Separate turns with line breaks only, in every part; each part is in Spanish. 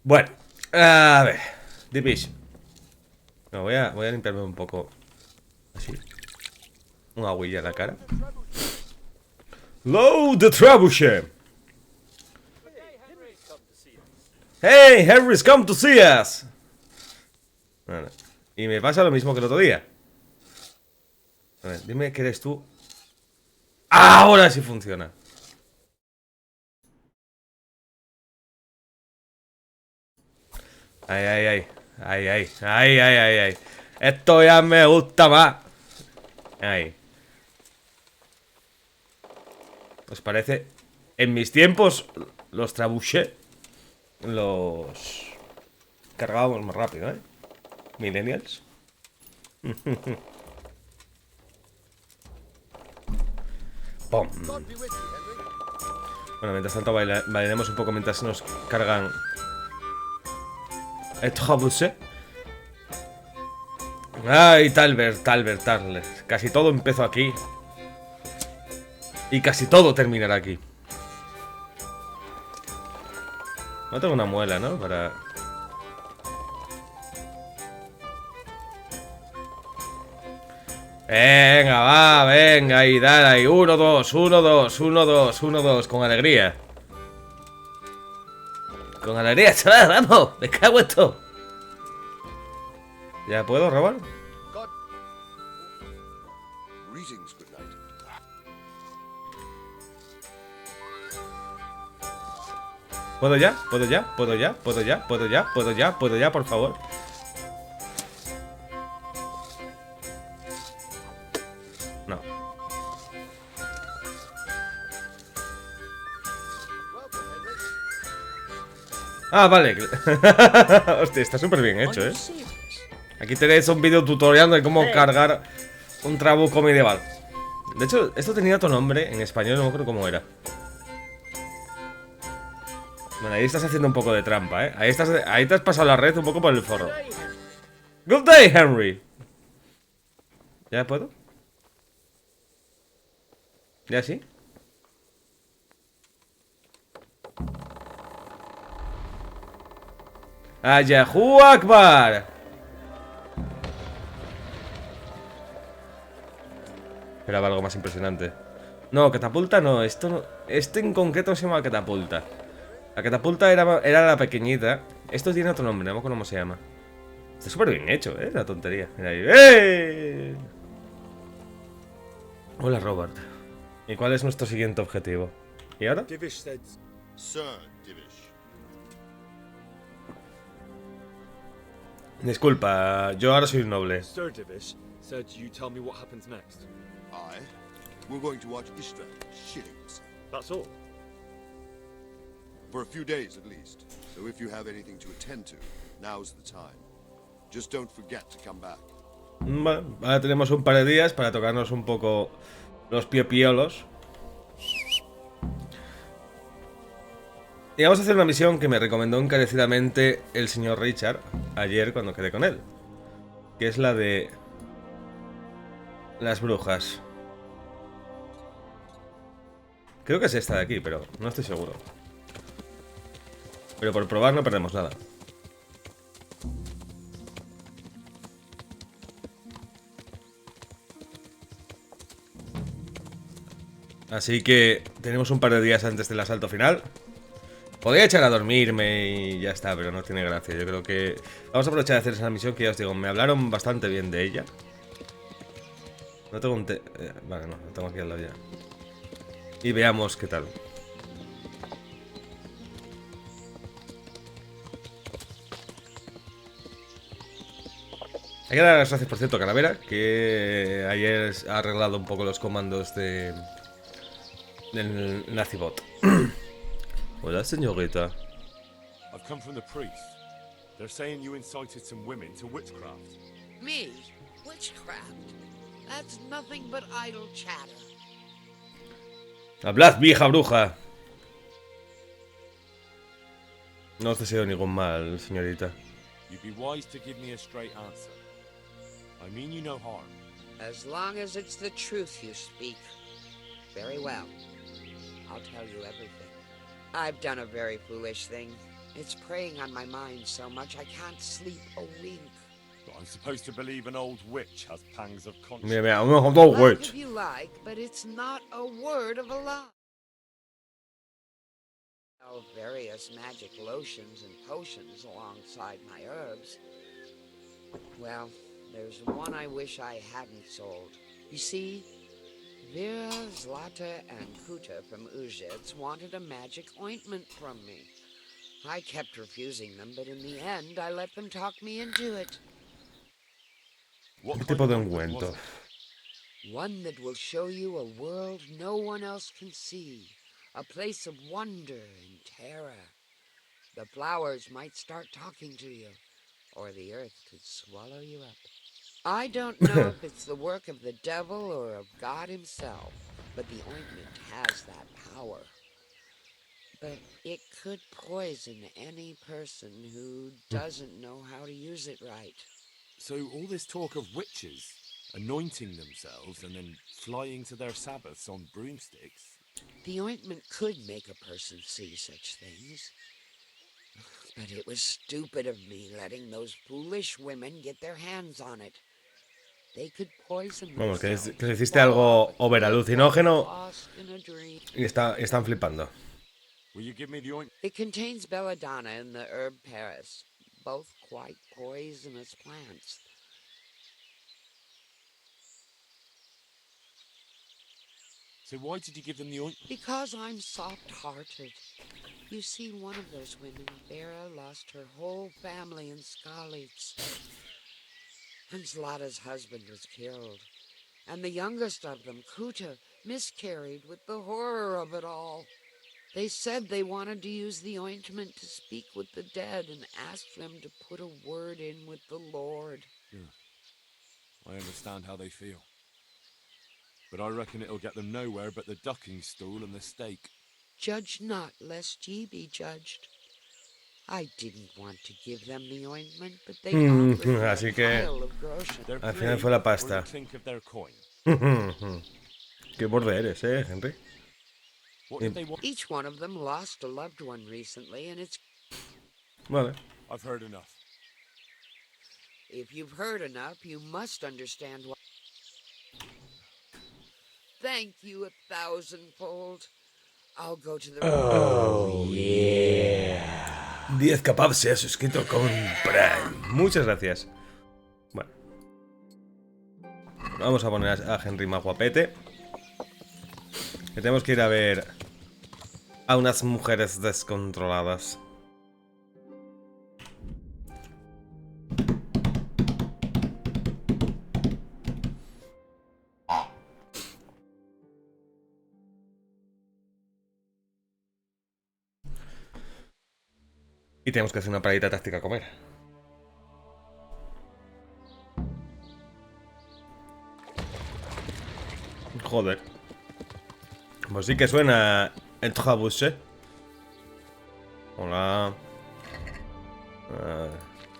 Bueno, a ver. Division. No, voy a limpiarme un poco. Así. Una agüilla en la cara. Load the trebuchet. Hey, Henry's come to see us. Vale. Y me pasa lo mismo que el otro día. A ver, dime que eres tú. Ahora sí funciona. Ay, ay, ay. Ay, ay, ay, ay, ay, ay. Esto ya me gusta más. Ahí. ¿Os parece? En mis tiempos, los trebuchet los cargábamos más rápido, ¿eh? Millennials. Pum. Bueno, mientras tanto bailaremos un poco mientras nos cargan el trebuchet. Ay, Talbert. Casi todo empezó aquí. Y casi todo terminará aquí. No tengo una muela, ¿no? Para... Venga, va, venga, y dale ahí. 1, 2, 1, 2, 1, 2, 1, 2. Con alegría. Con alegría, chaval, vamos. Me cago en esto. ¿Ya puedo robar? ¿Puedo ya? ¿Puedo ya? ¿Puedo ya? ¿Puedo ya? ¿Puedo ya? ¿Puedo ya? ¿Puedo ya? Por favor. No. Ah, vale. Hostia, está súper bien hecho, ¿eh? Aquí tenéis un video tutorial de cómo cargar un trabuco medieval. De hecho, esto tenía otro nombre en español, no me acuerdo cómo era. Bueno, ahí estás haciendo un poco de trampa, ¿eh? Ahí te has pasado la red un poco por el forro. Good day, Henry. ¿Ya puedo? ¿Ya sí? ¡Ayahu Akbar! Esperaba algo más impresionante. No, catapulta no, esto no. Este en concreto se llama catapulta. La catapulta era la pequeñita. Esto tiene otro nombre, no me acuerdo cómo se llama. Está súper bien hecho, la tontería. Mira ahí. ¡Eh! Hola, Robert. ¿Y cuál es nuestro siguiente objetivo? ¿Y ahora? Disculpa, yo ahora soy un noble.
Sir Divish said you tell me what happens next.
We're going to watch Ishtar shitting himself.
That's all.
For a few days at least. So if you have anything to attend to, now's the time. Just don't forget to come back.
Bueno, ahora tenemos un par de días para tocarnos un poco los piopiolos. Y vamos a hacer una misión que me recomendó encarecidamente el señor Richard ayer cuando quedé con él. Que es la de las brujas. Creo que es esta de aquí, pero no estoy seguro. Pero por probar no perdemos nada. Así que tenemos un par de días antes del asalto final. Podría echar a dormirme y ya está, pero no tiene gracia. Yo creo que vamos a aprovechar de hacer esa misión que ya os digo, me hablaron bastante bien de ella. No tengo un vale, no, lo tengo aquí al lado ya. Y veamos qué tal. Hay que dar las gracias, por cierto, a Calavera, que ayer ha arreglado un poco los comandos del Nazibot. Hola, señorita.
I've come from the priest. They're saying you incited some women to witchcraft.
Me? Witchcraft? That's nothing but idle chatter.
Hablad, vieja bruja. No os deseo ningún mal, señorita.
You'd be wise to give me a straight answer. I mean you no harm.
As long as it's the truth you speak. Very well. I'll tell you everything. I've done a very foolish thing, It's preying on my mind so much I can't sleep a wink.
But I'm supposed to believe an old witch has pangs of conscience.
Mira, mira, unos dos
Laugh
words.
if you like, but it's not a word of a lie. Various magic lotions and potions alongside my herbs. Well, there's one I wish I hadn't sold. You see, Vera, Zlata, and Kuta from Uzhitz wanted a magic ointment from me. I kept refusing them, but in the end, I let them talk me into it.
What
¿Qué
kind
tipo de
of ointment was
ungüento?
it?
One that will show you a world no one else can see. A place of wonder and terror. The flowers might start talking to you, or the earth could swallow you up. I don't know if it's the work of the devil or of God himself, but the ointment has that power. But it could poison any person who doesn't know how to use it right.
So all this talk of witches anointing themselves and then flying to their sabbaths on broomsticks.
The ointment could make a person see such things. But it was stupid of me letting those foolish women get their hands on it. They could poison
Vamos, que
themselves,
les hiciste
fall
algo
off a cliff,
overalucinógeno
lost in a dream.
y están flipando.
Will you give me the ointment?
It contains belladonna and the herb Paris, both quite poisonous plants.
So why did you give them the ointment?
Because I'm soft-hearted. You see, one of those women, Vera, lost her whole family in Skalitz. And Zlata's husband was killed. And the youngest of them, Kuta, miscarried with the horror of it all. They said they wanted to use the ointment to speak with the dead and ask them to put a word in with the Lord.
I understand how they feel. But I reckon it'll get them nowhere but the ducking stool and the stake.
Judge not, lest ye be judged. I didn't want to give them the ointment, but they offered me a
así que
pile of groschen.
Their
al final
plague
fue la
or
pasta.
the clink of their coin.
Qué borde eres, Henry.
What did they want?
Each one of them lost a loved one recently, and it's...
Vale.
I've heard enough.
If you've heard enough, you must understand what... Thank you 1,000-fold. I'll go to the...
10 capaz se ha suscrito con Prime. Muchas gracias. Bueno. Vamos a poner a Henry más guapete. Que tenemos que ir a ver a unas mujeres descontroladas. Y tenemos que hacer una paradita táctica a comer. Joder. Pues sí que suena el trabus, ¿eh? Hola.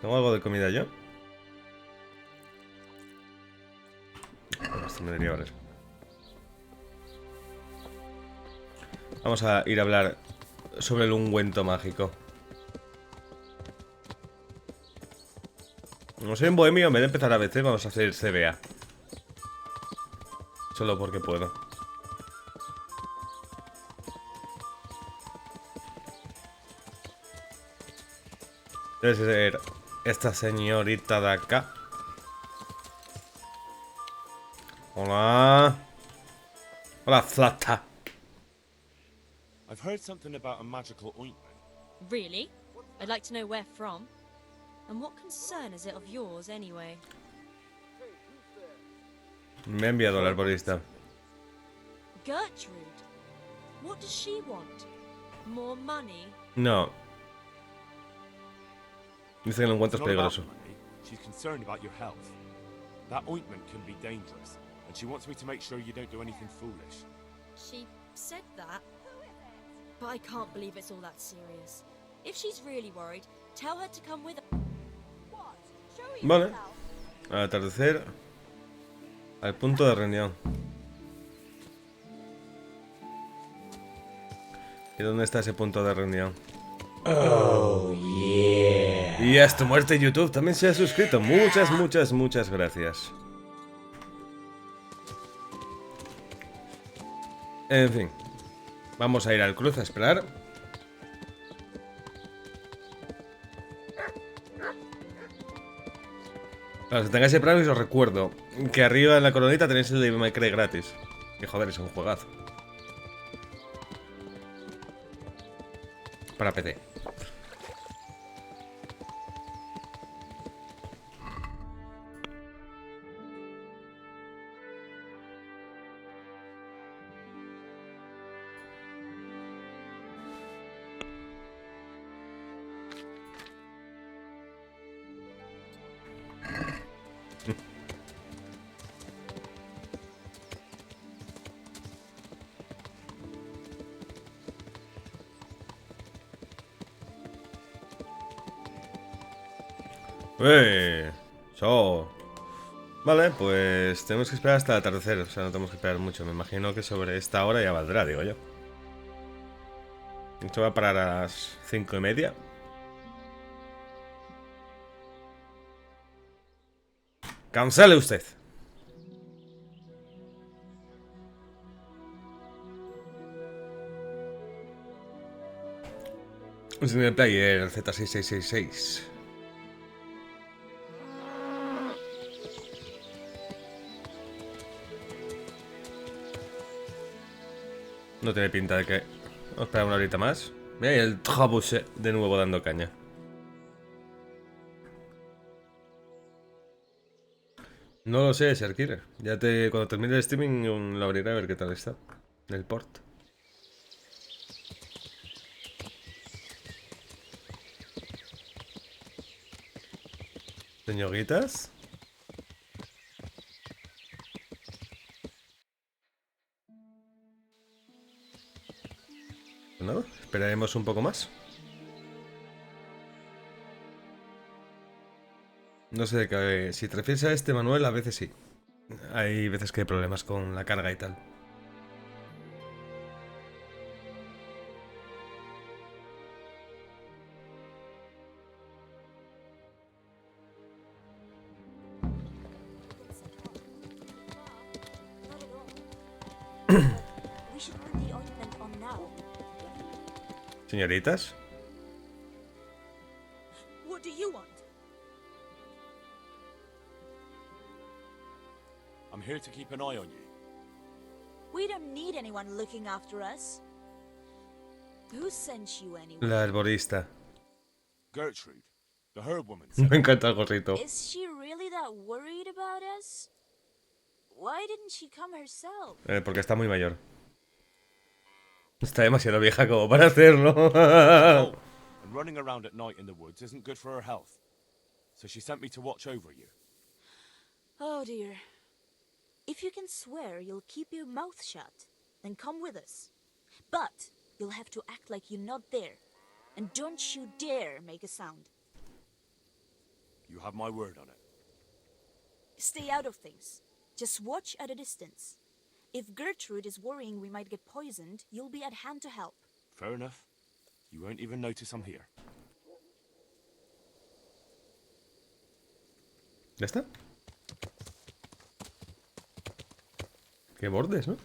¿Tengo algo de comida yo? Esto me debería valer. Vamos a ir a hablar sobre el ungüento mágico. No soy en bohemio, en vez de empezar a veces vamos a hacer CBA. Solo porque puedo. Debe ser esta señorita de acá. Hola. Hola, Zlata.
I've heard something about a magical ointment.
Really? I'd like to know where from. And what concern is it of yours, anyway?
Me ha enviado al arborista.
Gertrude? What does she want? More money?
No. Dice que el encuentro
It's
es
not about
peligroso.
money. She's concerned about your health. That ointment can be dangerous, and she wants me to make sure you don't do anything foolish.
She said that? But I can't believe it's all that serious. If she's really worried, tell her to come with us.
Vale. Al atardecer. Al punto de reunión. ¿Y dónde está ese punto de reunión? Oh, yeah. Y hasta muerte YouTube también se ha suscrito. Muchas gracias. En fin. Vamos a ir al cruce a esperar. Para los que tengáis el Prime os recuerdo que arriba en la coronita tenéis el de Me Cree gratis. Que joder, es un juegazo. Para PC. So. Vale, pues tenemos que esperar hasta el atardecer. O sea, no tenemos que esperar mucho. Me imagino que sobre esta hora ya valdrá, digo yo. Esto va a parar a las 5:30. Cancele usted. Un single player, el Z6666. No tiene pinta de que... Vamos a esperar una horita más. Mira ahí el Trabuse de nuevo dando caña. No lo sé, Serkir. Ya te... Cuando termine el streaming lo abriré a ver qué tal está. El port. Señoritas. Bueno, esperaremos un poco más. No sé de qué... Si te refieres a este, Manuel, a veces sí. Hay veces que hay problemas con la carga y tal. Señoritas.
What do you want?
I'm here to keep an eye on you.
We don't need anyone looking after us. Who sent you anyway?
La arborista.
Gertrude, the herb woman.
Me encanta el gorrito.
Is she really that worried about us? Why didn't she come herself?
Porque está muy mayor. Está demasiado vieja como para hacerlo.
Oh, and running around at night in the woods isn't good for her health. So she sent me to watch over you.
Oh dear. If you can swear you'll keep your mouth shut, then come with us. But you'll have to act like you're not there. And don't you dare make a sound.
You have my word on it.
Stay out of things. Just watch at a distance. If Gertrude is worrying we might get poisoned, you'll be at hand to help.
Fair enough. You won't even notice I'm here.
¿Ya está? Qué bordes, ¿no?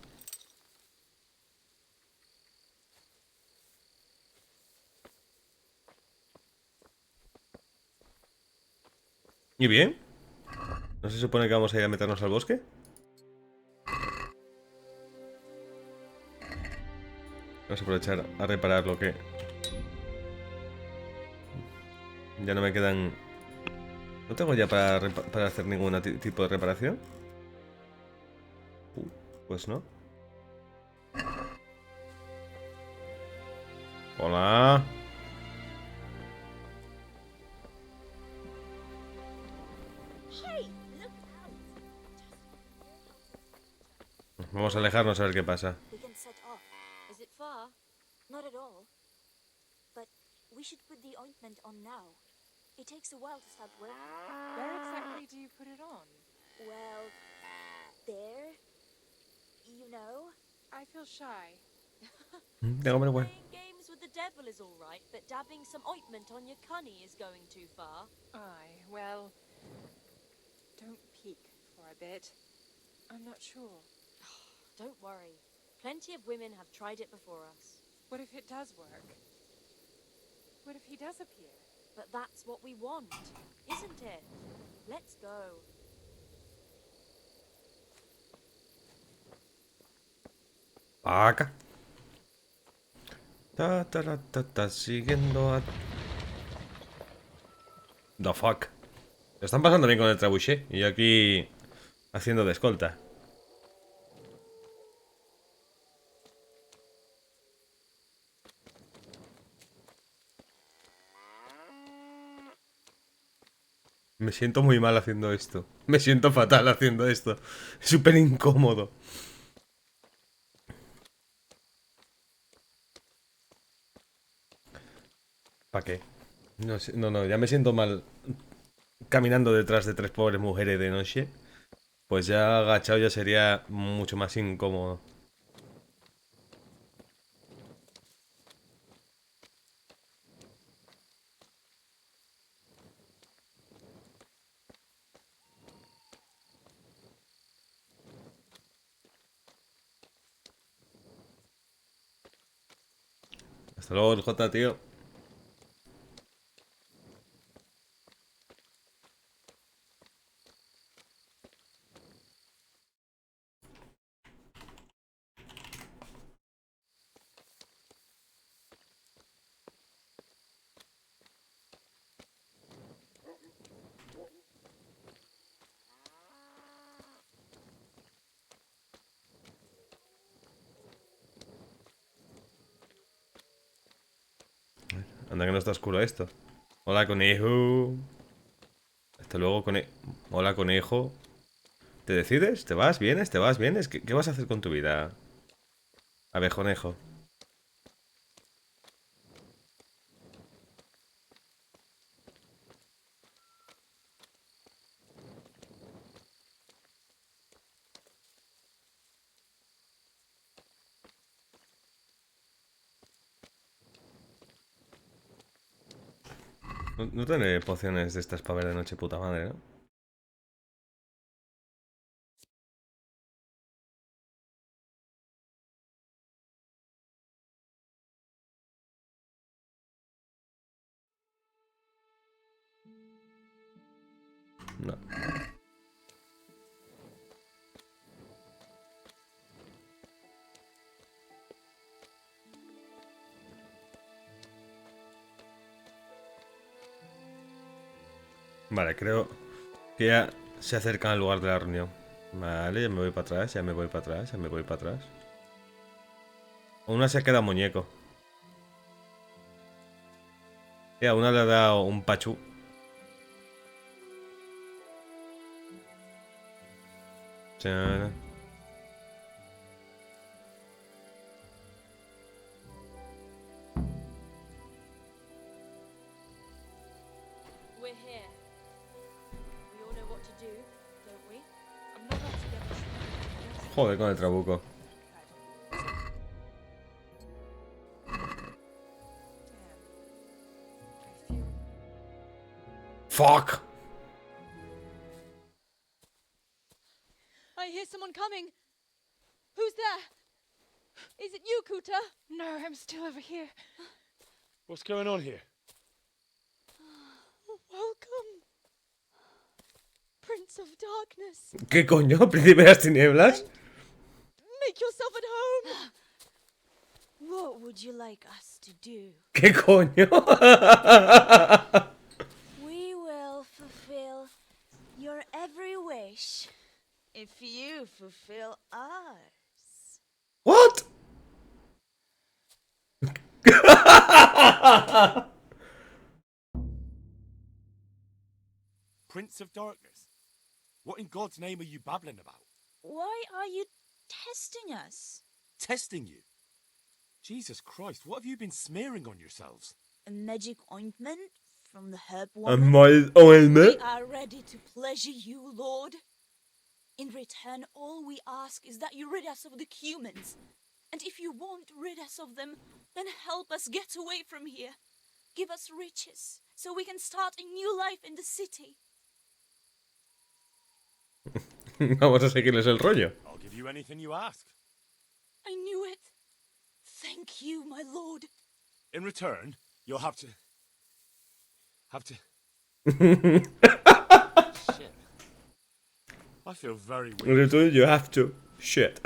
¿Y bien? ¿No se supone que vamos a ir a meternos al bosque? Vamos a aprovechar a reparar lo que... Ya no me quedan... ¿No tengo ya para hacer ningún tipo de reparación? Pues no. Hola. Vamos a alejarnos a ver qué pasa.
We can set off. Is it far? Not at all. But we should put the ointment on now. It takes a while to start working.
Where exactly do you put it on?
Well, there. You know.
I feel shy.
Tengo vergüenza.
Playing games with
the devil is all right, but dabbing some ointment on your cunny is going too far.
Aye, well, don't peek for a bit. I'm not sure.
Don't worry. Plenty of women have tried it before us.
What if it does work? What if he does appear?
But that's what we want, isn't it? Let's go.
Acá. Siguiendo a... The fuck. Lo están pasando bien con el trebuchet. Y yo aquí haciendo de escolta. Me siento muy mal haciendo esto. Me siento fatal haciendo esto. Es súper incómodo. ¿Para qué? No sé, no, ya me siento mal caminando detrás de 3 pobres mujeres de noche. Pues ya agachado ya sería mucho más incómodo. Hasta luego, el J, tío. Anda que no está oscuro esto. Hola, conejo. Hasta luego, Hola, conejo. ¿Te decides? ¿Te vas? ¿Vienes? ¿Te vas? ¿Vienes? ¿Qué vas a hacer con tu vida? Abejonejo. No tiene pociones de estas para ver de noche, puta madre, ¿no? No. Vale, creo que ya se acercan al lugar de la reunión. Vale, ya me voy para atrás, ya me voy para atrás, ya me voy para atrás. Una se ha quedado muñeco. Y a una le ha dado un pachú. Chana.
We're here. We all know what to do, don't we? I'm not altogether sure.
Joder con el trabuco. Fuck!
I hear someone coming. Who's there? Is it you, Kuta? No, I'm still over here.
What's going on here?
Welcome, Prince of Darkness.
¿Qué coño? ¿Príncipe de las tinieblas?
Make yourself at home.
What would you like us to do?
¿Qué coño?
We will fulfill your every wish if you fulfill ours.
What?
Prince of Darkness? What in God's name are you babbling about?
Why are you testing us?
Testing you? Jesus Christ, what have you been smearing on yourselves?
A magic ointment from the herb
A
woman?
mild
We
ointment?
are ready to pleasure you, Lord. In return, all we ask is that you rid us of the humans. And if you won't rid us of them, then help us get away from here. Give us riches, so we can start a new life in the city.
Vamos a seguirles el rollo.
I'll give you anything you ask.
I knew it. Thank you, my lord.
In return, you'll have to... Shit. I feel very weak.
In return, you have to. Shit.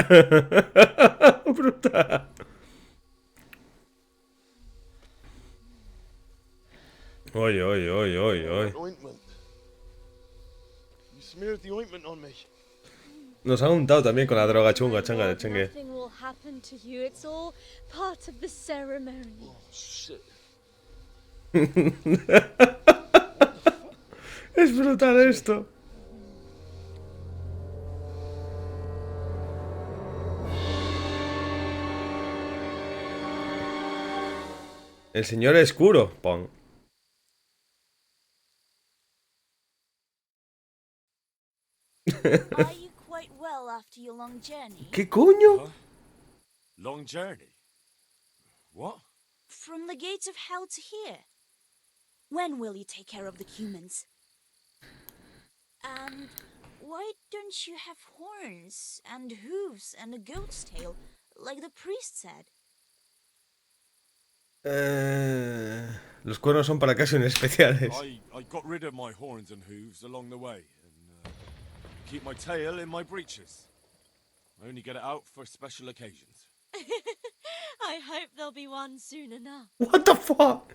Brutal. Oy, oy, oy, oy, oy.
Ointment. You smeared the ointment on me.
Nos ha untado también con la droga chunga, changa de chengue.
Nothing will happen to you. It's all part of the ceremony.
Oh, shit.
Es brutal esto. El señor oscuro, pon.
Are you quite well after your long journey?
¿Qué coño?
Huh? Long journey? What?
From the gates of hell to here. When will you take care of the humans? And why don't you have horns and hooves and a goat's tail, like the priest said?
Los cuernos son para ocasiones especiales.
I got rid of my horns and hooves along the way, and keep my tail in my breeches. I only get it out for special occasions.
I hope there'll be one soon enough.
What the fuck?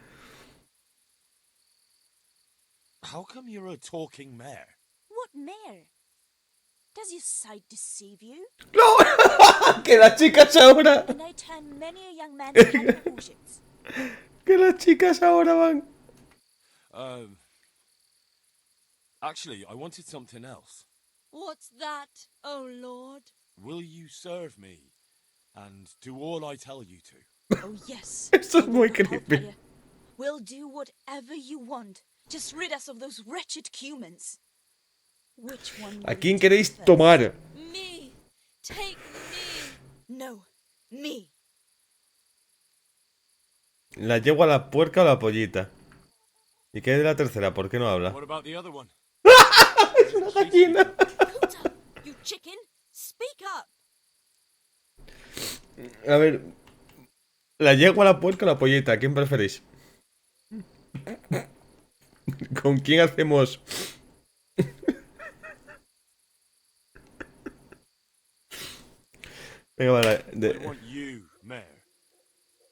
How come you're a talking mare?
What mare? Does your sight deceive you?
¡No! ¡Que las chicas ahora!
And I turn many a young man to conclusions.
¡Que las chicas ahora van!
Actually, I wanted something else.
What's that, oh lord?
Will you serve me and do all I tell you to?
Oh yes.
Esto es
I will
muy
help
creepy.
you. We'll do whatever you want. Just rid us of those wretched humans. Which one will
¿A
you
quién
take
queréis
first?
tomar?
Me! Take me!
No, me.
¿La yegua, la puerca o la pollita? ¿Y qué hay de la tercera? ¿Por qué no habla?
What about the other one?
¡Es una gallina!
Kuta, you chicken, speak up.
A ver... ¿La yegua, la puerca o la pollita? ¿A quién preferís? ¿Con quién hacemos...? Venga, vale.
I want you, Mare.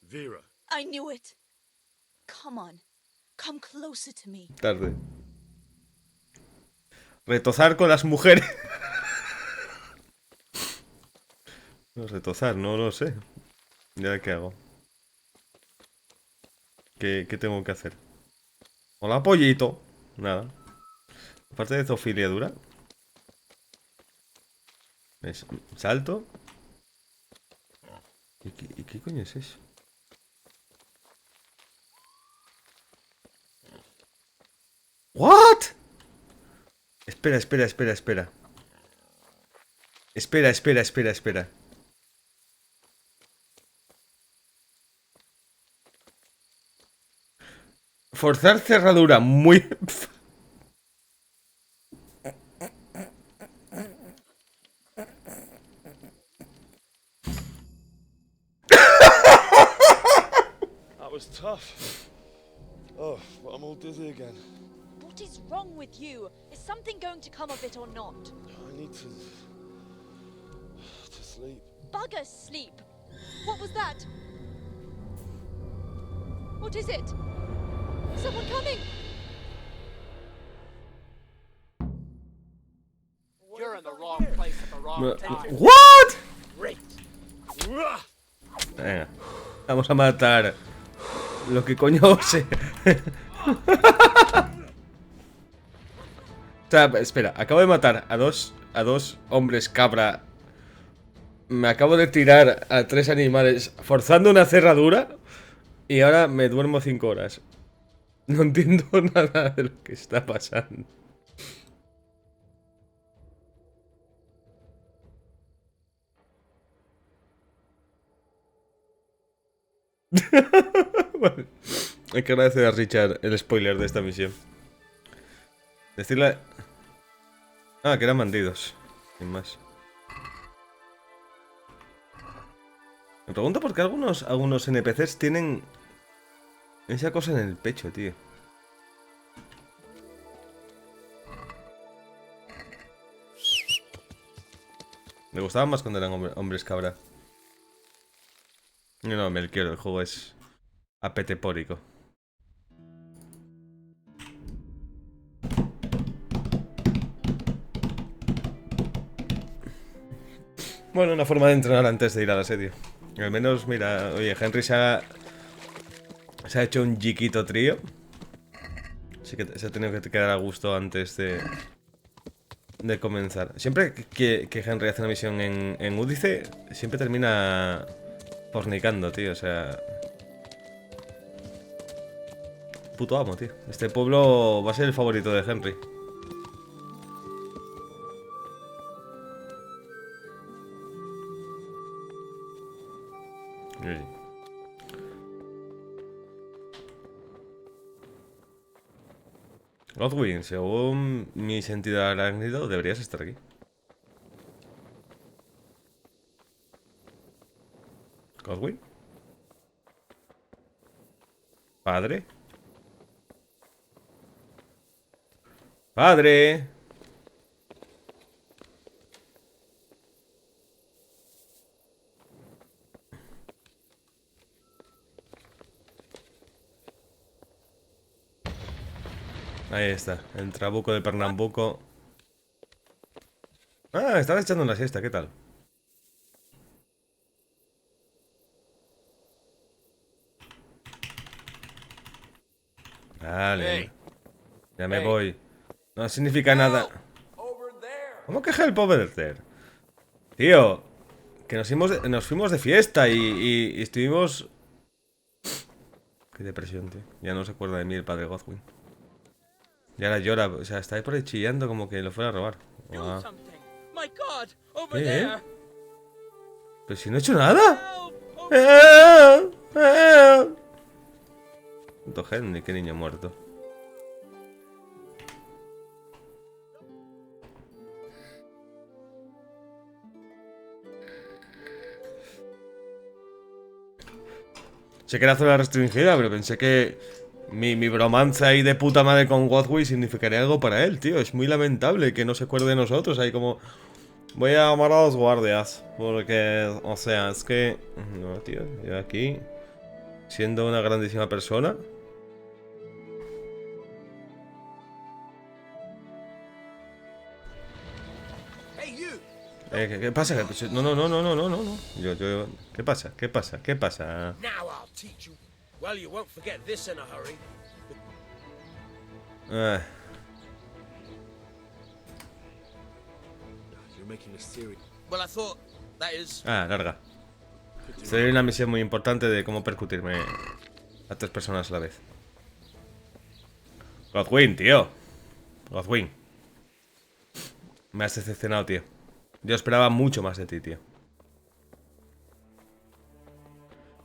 Vera.
I knew it. Come on, come closer to me.
Tarde. Retozar con las mujeres. No, retozar, no lo sé. Ya qué hago. ¿Qué tengo que hacer? Hola, pollito. Nada. Aparte de zoofilia dura. Salto. ¿Y qué coño es eso? ¿What? Espera. Espera. Forzar cerradura, muy...
That was tough. Oh, but I'm all dizzy again.
What is wrong with you? Is something going to come of it or not?
I need to sleep.
Bugger sleep! What was that? What is it? Someone coming!
You're in the wrong place at the wrong time.
What?
Great.
Venga, vamos a matar lo que coño sé. O sea, espera, acabo de matar a dos hombres cabra. Me acabo de tirar a 3 animales forzando una cerradura y ahora me duermo 5 horas. No entiendo nada de lo que está pasando. Vale. Hay que agradecer a Richard el spoiler de esta misión. Decirle... Ah, que eran bandidos. Sin más. Me pregunto por qué algunos NPCs tienen esa cosa en el pecho, tío. Me gustaban más cuando eran hombres cabra. No, me quiero, el juego es apetepórico. Bueno, una forma de entrenar antes de ir al asedio. Al menos, mira, oye, Henry se ha hecho un chiquito trío. Así que se ha tenido que quedar a gusto antes de comenzar. Siempre que Henry hace una misión en Údice, siempre termina fornicando, tío, o sea... Puto amo, tío. Este pueblo va a ser el favorito de Henry. Godwin, según mi sentido arácnido, deberías estar aquí. Godwin. Padre. Padre. Ahí está, el trabuco de Pernambuco. Ah, estaba echando una siesta, ¿qué tal? Vale. Ya me voy. No significa nada. ¿Cómo que help over there? Tío, que nos fuimos de fiesta y estuvimos... Qué depresión, tío. Ya no se acuerda de mí el padre Godwin. Y ahora llora, o sea, está ahí por ahí chillando como que lo fuera a robar. Wow. ¿Qué? ¿Pero si no he hecho nada? Puto Henry, qué niño muerto. Sé que era zona restringida, pero pensé que mi bromanza ahí de puta madre con Godwin significaría algo para él, tío. Es muy lamentable que no se acuerde de nosotros. Ahí como... Voy a llamar a los guardias. Porque, o sea, es que... No, tío, yo aquí... Siendo una grandísima persona... ¿Qué pasa? No. Yo... ¿Qué pasa? ¿Qué pasa? ¿Qué pasa? Larga. Sería una misión muy importante de cómo percutirme a 3 personas a la vez. Godwin, tío. Godwin. Me has decepcionado, tío. Yo esperaba mucho más de ti, tío.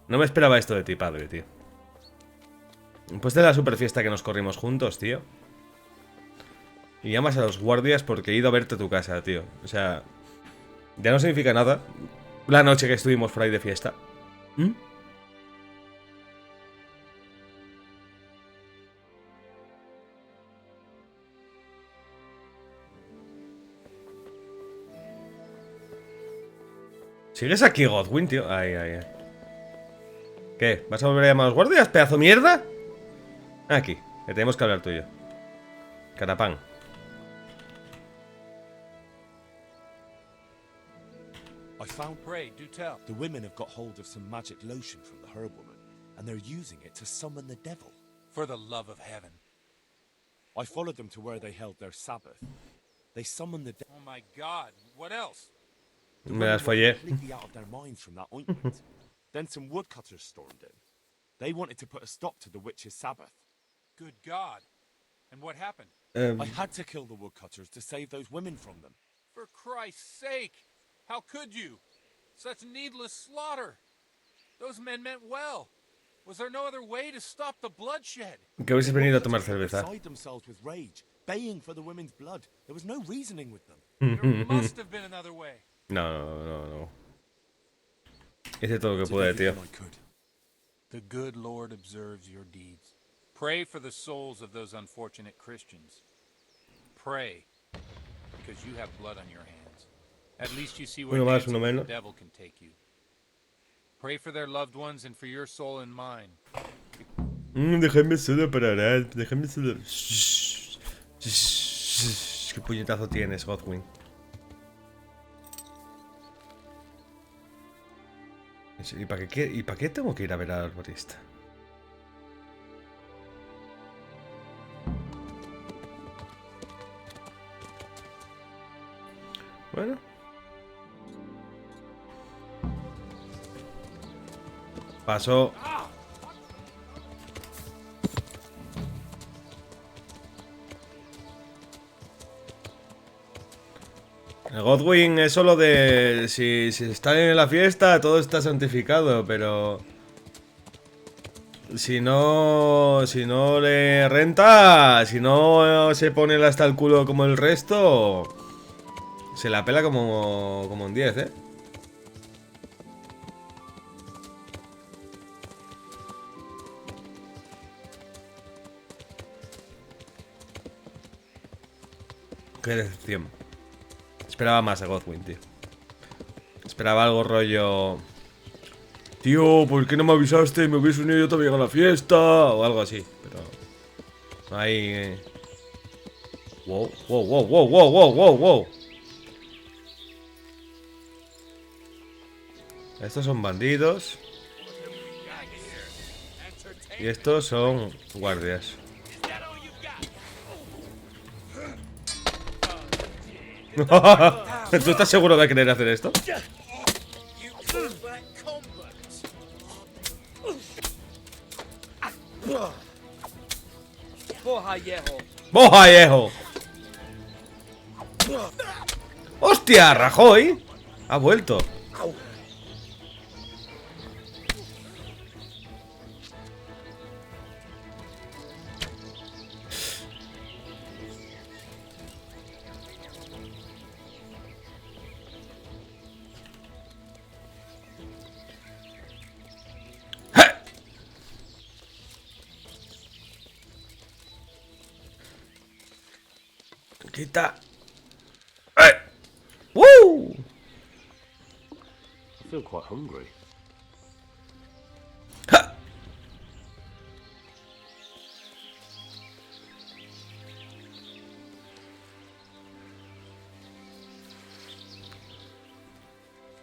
No me esperaba esto de ti, padre, tío. Después de la super fiesta que nos corrimos juntos, tío. Y llamas a los guardias porque he ido a verte a tu casa, tío. O sea... Ya no significa nada la noche que estuvimos por ahí de fiesta. ¿Sigues aquí, Godwin, tío? Ay. ¿Qué? ¿Vas a volver a llamar a los guardias, pedazo de mierda? Aquí, que tenemos que hablar tú y yo. Carapán.
I found... Pray, do tell. The women have got hold of some magic lotion from the herb woman, and they're using it to summon the devil.
For the love of heaven.
I followed them to where they held their Sabbath. They summoned the devil.
Oh my God, what else?
Me las follé.
Completely out of their minds from that ointment. Then some woodcutters stormed in. They wanted to put a stop to the witch's Sabbath.
Good God. And what happened?
I had to kill the woodcutters to save those women from them.
For Christ's sake! How could you? Such needless slaughter! Those men meant well. Was there no other way to stop the bloodshed?
Que hubieses venido a tomar cerveza.
Beside themselves with rage, baying for the women's blood. There was no reasoning with them.
There must have been another way.
No. Hice todo lo que pude, tío.
The good Lord observes your deeds. Pray for the souls of those unfortunate Christians. Pray, because you have blood on your hands. At least you see where
Uno más,
the
uno menos.
devil can take you. Pray for their loved ones and for your soul and mine.
Déjame solo para orar. Déjame solo. ¿Qué puñetazo tienes, Godwin? ¿Y para qué tengo que ir a ver al arborista? Bueno. Paso. El Godwin es solo de... Si están en la fiesta, todo está santificado, pero... Si no le renta, si no se pone hasta el culo como el resto, se la pela como un 10, ¿eh? Qué decepción. Esperaba más a Godwin, tío. Esperaba algo rollo... Tío, ¿por qué no me avisaste? Me hubiese unido yo también a la fiesta. O algo así, pero... No hay... Wow. Estos son bandidos. Y estos son guardias. ¿Tú estás seguro de querer hacer esto? ¡Boja, viejo! ¡Hostia, Rajoy! Ha vuelto. Quita. ¡Woo!
I feel quite hungry.
¡Ja!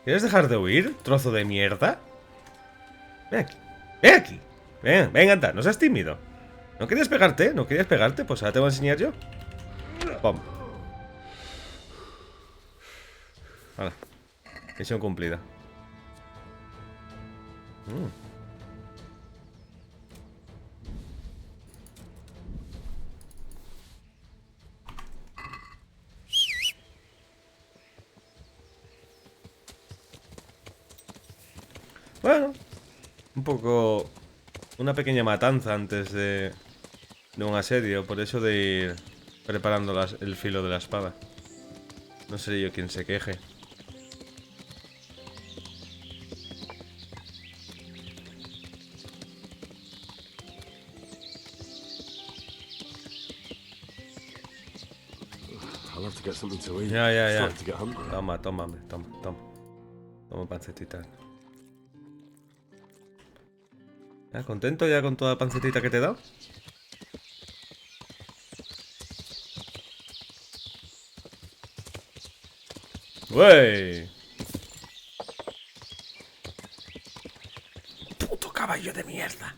¿Quieres dejar de huir, trozo de mierda? Ven aquí. Ven aquí. Ven, anda, no seas tímido. ¿No querías pegarte? ¿No querías pegarte? Pues ahora te voy a enseñar yo. Pum. Vale. Misión cumplida. Bueno, un poco... Una pequeña matanza antes de un asedio, por eso de ir preparando el filo de la espada. No seré yo quien se queje.
I'll have to get something to eat.
Ya.
Starting to get hungry.
Toma. Toma pancetita. ¿Ya contento ya con toda la pancetita que te he dado? ¡Wey! ¡Puto caballo de mierda!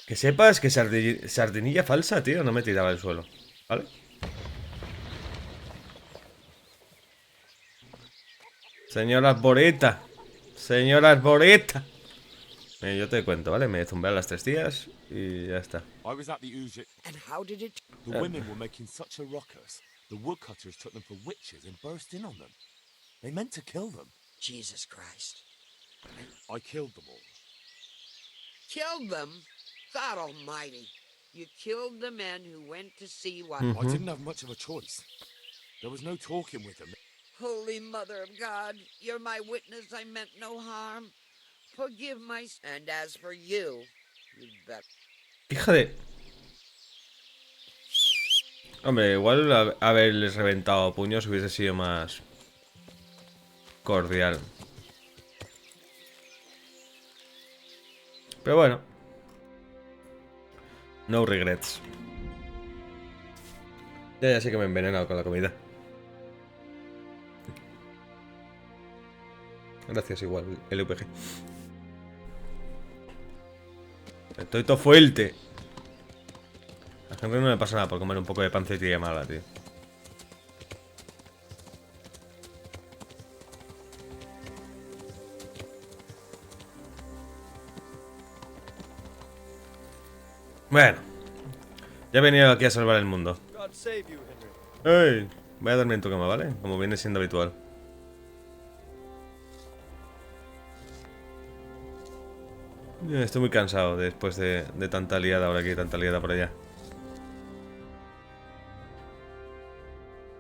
Que sepas que sardinilla falsa, tío, no me tiraba al suelo, ¿vale? Señora Arboreta. Señora Arboreta. Yo te cuento, ¿vale? Me zumbé a las 3 días y ya está.
I was at the Ujic.
And how did it...
The women were making such a ruckus. The woodcutters took them for witches and burst in on them. They meant to kill them.
Jesus Christ.
I killed them all.
Killed them? God almighty. You killed the men who went to see what...
I didn't have much of a choice. There was no talking with them.
Holy Mother of God, you're my witness I meant no harm. Forgive my... And as for you, you'd better...
Hija de... Hombre, igual haberles reventado a puños hubiese sido más cordial. Pero bueno. No regrets. Ya sé que me he envenenado con la comida. Gracias igual, el UPG. Estoy todo fuerte. A Henry no le pasa nada por comer un poco de pancetilla mala, tío. Bueno. Ya he venido aquí a salvar el mundo. ¡Ey! Voy a dormir en tu cama, ¿vale? Como viene siendo habitual. Estoy muy cansado después de tanta liada ahora aquí y tanta liada por allá.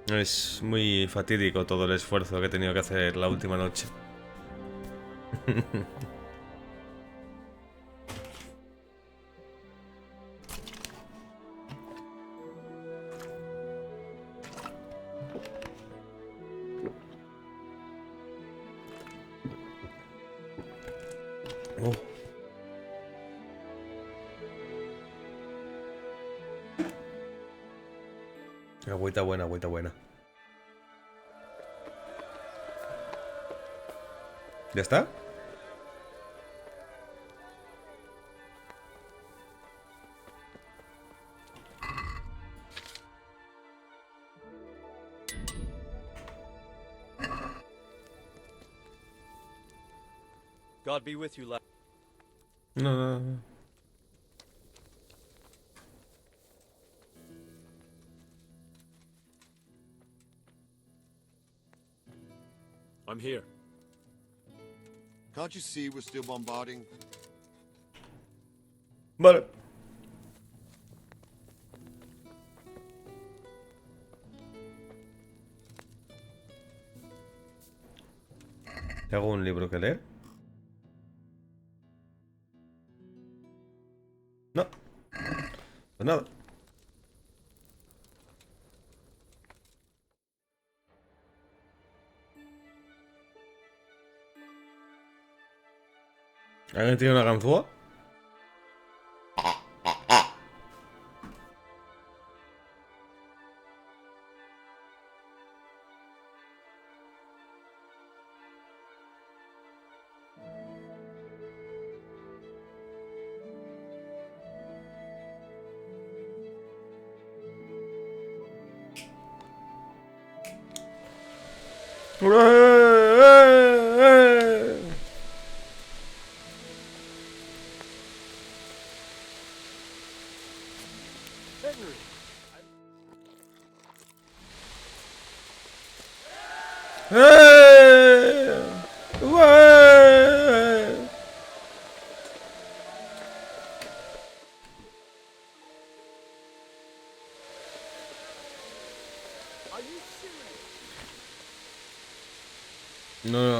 Es muy fatídico todo el esfuerzo que he tenido que hacer la última noche. Agüita buena, agüita buena. ¿Ya está?
God be with you, lad.
No.
I'm here.
Can't you see we're still bombarding?
Vale. ¿Tengo un libro que leer? No. Pues nada. ¿Alguien tiene una ganzúa?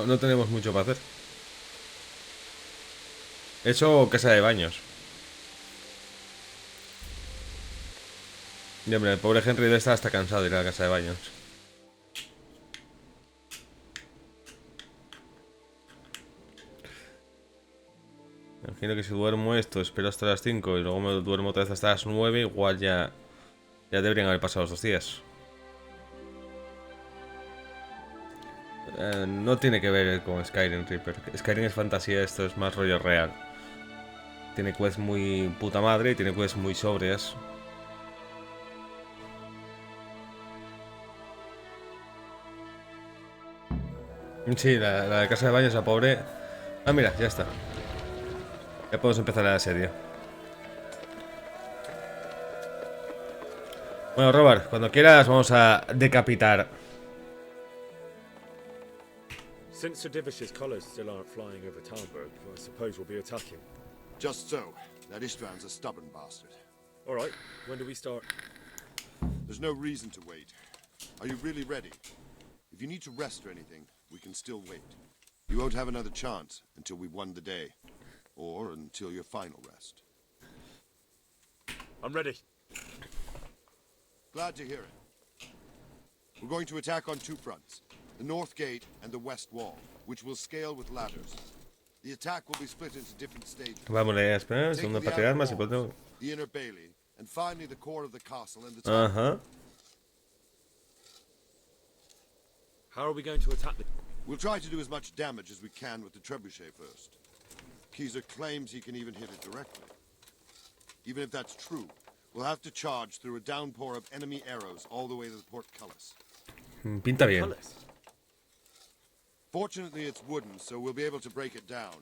No tenemos mucho para hacer. He hecho casa de baños. Y hombre, el pobre Henry debe estar hasta cansado de ir a la casa de baños. Imagino que si duermo esto, espero hasta las 5 y luego me duermo otra vez hasta las 9, igual ya deberían haber pasado los 2 días. No tiene que ver con Skyrim Reaper. Skyrim es fantasía, esto es más rollo real. Tiene quests muy puta madre y tiene quests muy sobrias. Sí, la de casa de baños, la pobre. Ah, mira, ya está. Ya podemos empezar el asedio. Bueno, Robert, cuando quieras vamos a decapitar
Since Sir Divish's colours still aren't flying over Talmberg, I suppose we'll be attacking.
Just so. That István's a stubborn bastard.
All right, when do we start?
There's no reason to wait. Are you really ready? If you need to rest or anything, we can still wait. You won't have another chance until we've won the day. Or until your final rest.
I'm ready.
Glad to hear it. We're going to attack on two fronts. The north gate and the west wall, which will scale with ladders. The attack will be split into different stages.
Vamos a esperar, segunda parte de armas y
Walls, the inner bailey, and finally the core of the castle and the tower.
Ajá.
How are we going to attack the...
We'll try to do as much damage as we can with the trebuchet first. Keyser claims he can even hit it directly. Even if that's true, we'll have to charge through a downpour of enemy arrows all the way to the portcullis.
Pinta bien.
Cullis?
Fortunately, it's wooden, so we'll be able to break it down.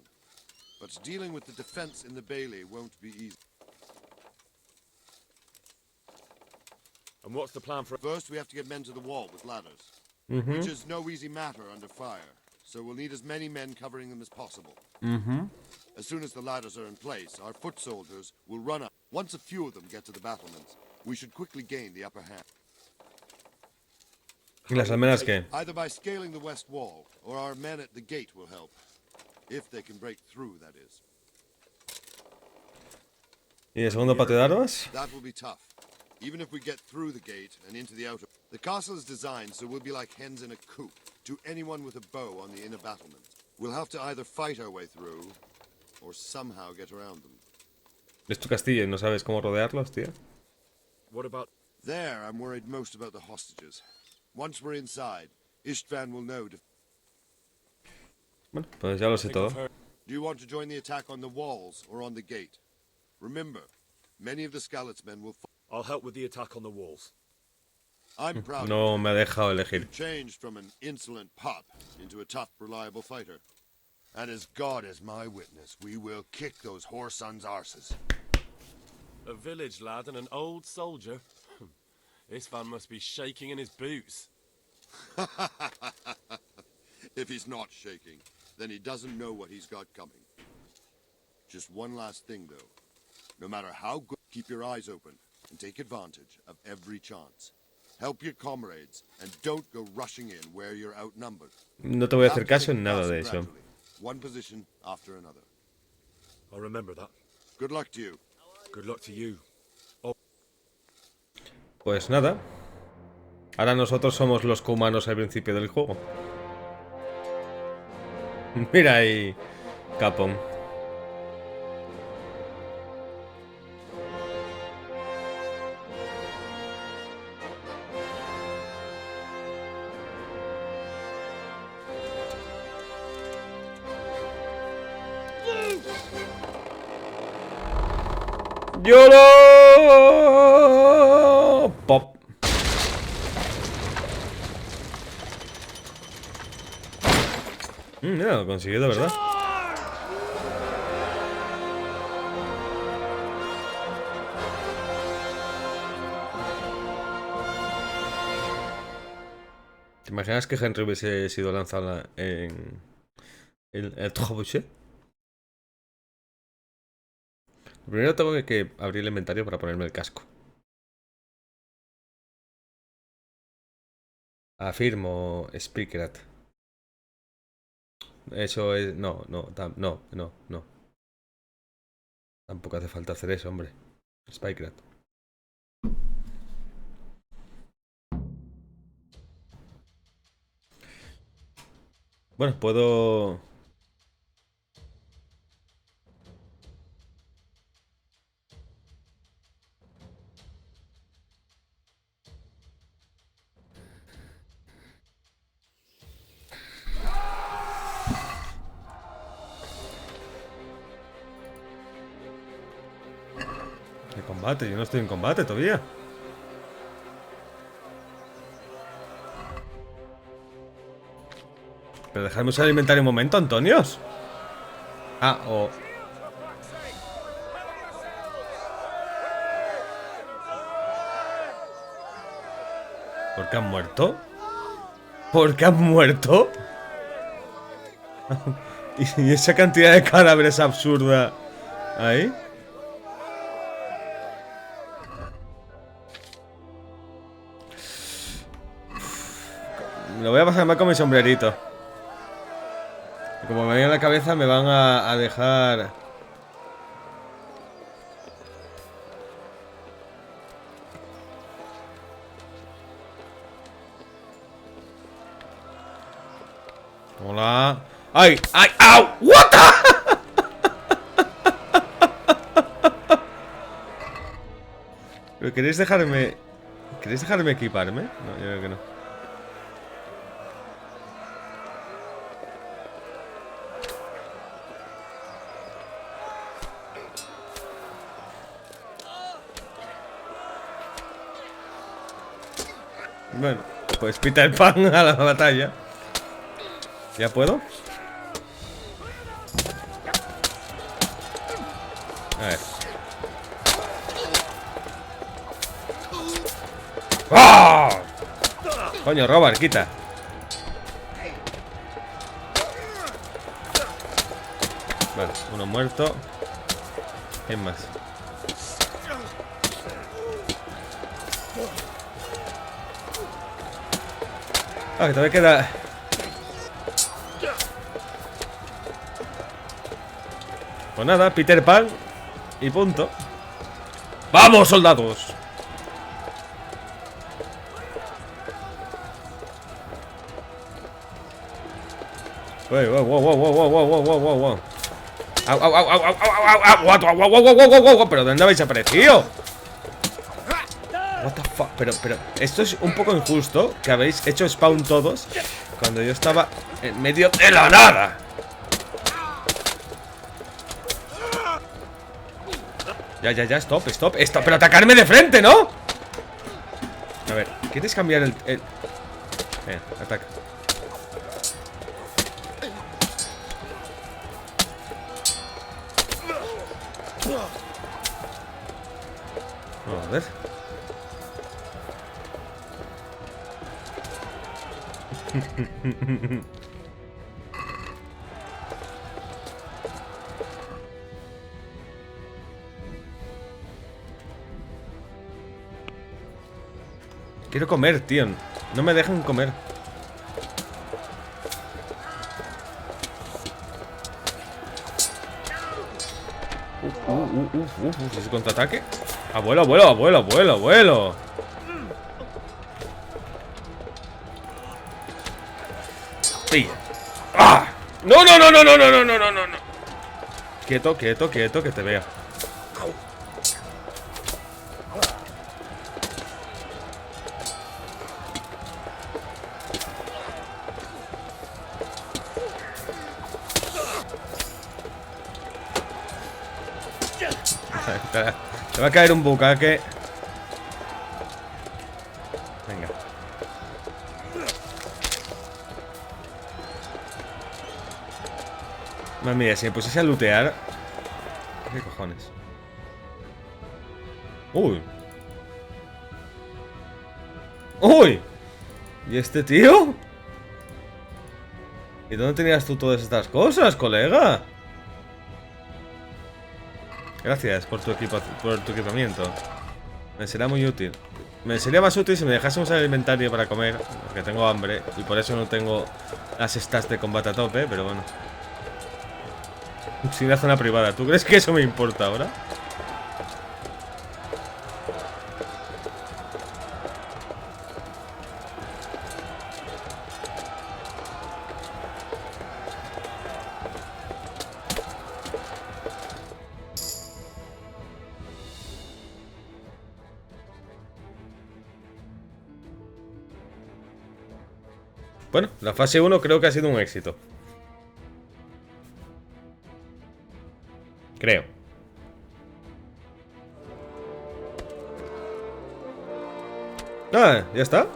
But dealing with the defense in the bailey won't be easy.
And what's the plan for...
First, we have to get men to the wall with ladders. Which is no easy matter under fire. So we'll need as many men covering them as possible. As soon as the ladders are in place, our foot soldiers will run up. Once a few of them get to the battlements, we should quickly gain the upper hand.
¿Y las almenas qué?
Either by scaling the west wall, or our men at the gate will help. If they can break through, that is.
¿Y el segundo patio de armas?
That will be tough. Even if we get through the gate and into the outer... The castle is designed so we'll be like hens in a coop to anyone with a bow on the inner battlement. We'll have to either fight our way through, or somehow get around them.
Es tu castillo y no sabes cómo rodearlos, tío.
What about...
There, I'm worried most about the hostages. Once we're inside, István will know to...
Bueno, pues ya lo sé todo.
Do you want to join the attack on the walls or on the gate? Remember, many of the Skalitz men will...
I'll help with the attack on the walls.
I'm proud
No me ha dejado elegir.
You've changed from an insolent pup into a tough, reliable fighter. And as God is my witness, we will kick those whore sons' arses.
A village lad and an old soldier? István must be shaking in his boots.
If he's not shaking, then he doesn't know what he's got coming. Just one last thing, though. No matter how good, keep your eyes open and take advantage of every chance. Help your comrades and don't go rushing in where you're outnumbered.
No te voy a hacer caso en nada de eso.
One position after another.
I'll remember that.
Good luck to you.
Good luck to you.
Pues nada. Ahora nosotros somos los humanos al principio del juego. Mira ahí, Capón. ¡YOLO! Pop. Mira, lo consiguió de verdad. ¿Te imaginas que Henry hubiese sido lanzado en el trebuchet? Primero tengo que abrir el inventario para ponerme el casco. Afirmo, Speakerat. Eso es... No. Tampoco hace falta hacer eso, hombre. Spikerat. Bueno, puedo... ¿Qué combate? Yo no estoy en combate todavía. Pero dejadme usar el inventario un momento, Antonios. Ah, o... ¿Por qué han muerto? ¿Por qué han muerto? Y esa cantidad de cadáveres absurda. Ahí. Lo voy a pasar mal con mi sombrerito. Y como me viene a la cabeza me van a dejar... Hola. ¡Ay! ¡Ay! ¡Au! ¡What the! ¿Pero queréis dejarme... ¿Queréis dejarme equiparme? No, yo creo que no. Bueno, pues Peter Pan a la batalla. ¿Ya puedo? A ver. ¡Ah! Coño, Robert, quita. Vale, uno muerto. ¿Quién más? Ah, que todavía queda... Pues nada, Peter Pan y punto. ¡Vamos, soldados! Wow, wow, wow, wow, wow, wow, wow, wow, wow, wow. Au, au, au, au, au, au, au, au, pero ¿de dónde habéis aparecido? What the fuck, pero, esto es un poco injusto que habéis hecho spawn todos cuando yo estaba en medio de la nada. Ya, stop, pero atacarme de frente, ¿no? A ver, ¿quieres cambiar el... Venga, ataca. A ver. Quiero comer, tío. No me dejan comer. ¿Es contraataque? Abuelo. Sí. ¡Ah! No. Quieto, que te vea. Te va a caer un bucaque. Venga. Madre mía, si me pusiese a lootear. ¿Qué cojones? Uy. ¿Y este tío? ¿Y dónde tenías tú todas estas cosas, colega? Gracias por tu equipamiento. Me será muy útil. Me sería más útil si me dejase usar el inventario para comer, porque tengo hambre y por eso no tengo las stats de combate a tope, pero bueno. Sin la zona privada. ¿Tú crees que eso me importa ahora? Bueno, la fase 1 creo que ha sido un éxito. Creo. Ah, ya está.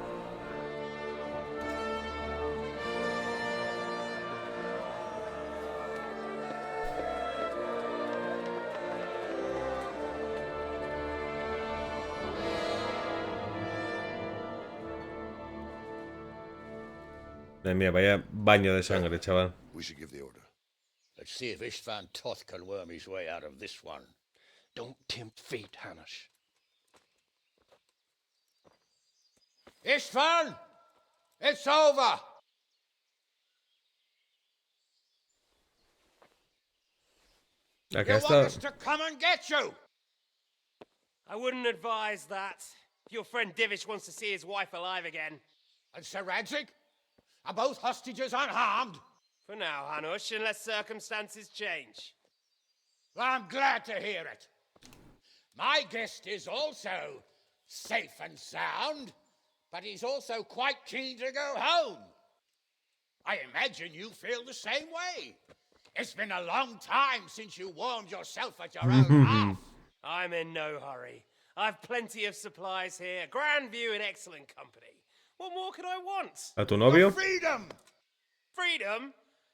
Madre mía, vaya baño de sangre, chaval.
We should give the order.
Let's see if Istvan Toth can worm his way out of this one.
Don't tempt fate, Hanush.
Istvan! It's over!
Acá
You want
está.
us to come and get you?
I wouldn't advise that. Your friend Divish wants to see his wife alive again.
And Sir Radzik? Are both hostages unharmed?
For now, Hanush, unless circumstances change.
I'm glad to hear it. My guest is also safe and sound, but he's also quite keen to go home. I imagine you feel the same way. It's been a long time since you warmed yourself at your own hearth.
I'm in no hurry. I've plenty of supplies here, a grand view and excellent company. What more could I want?
¿A tu novio?
Freedom!
Freedom?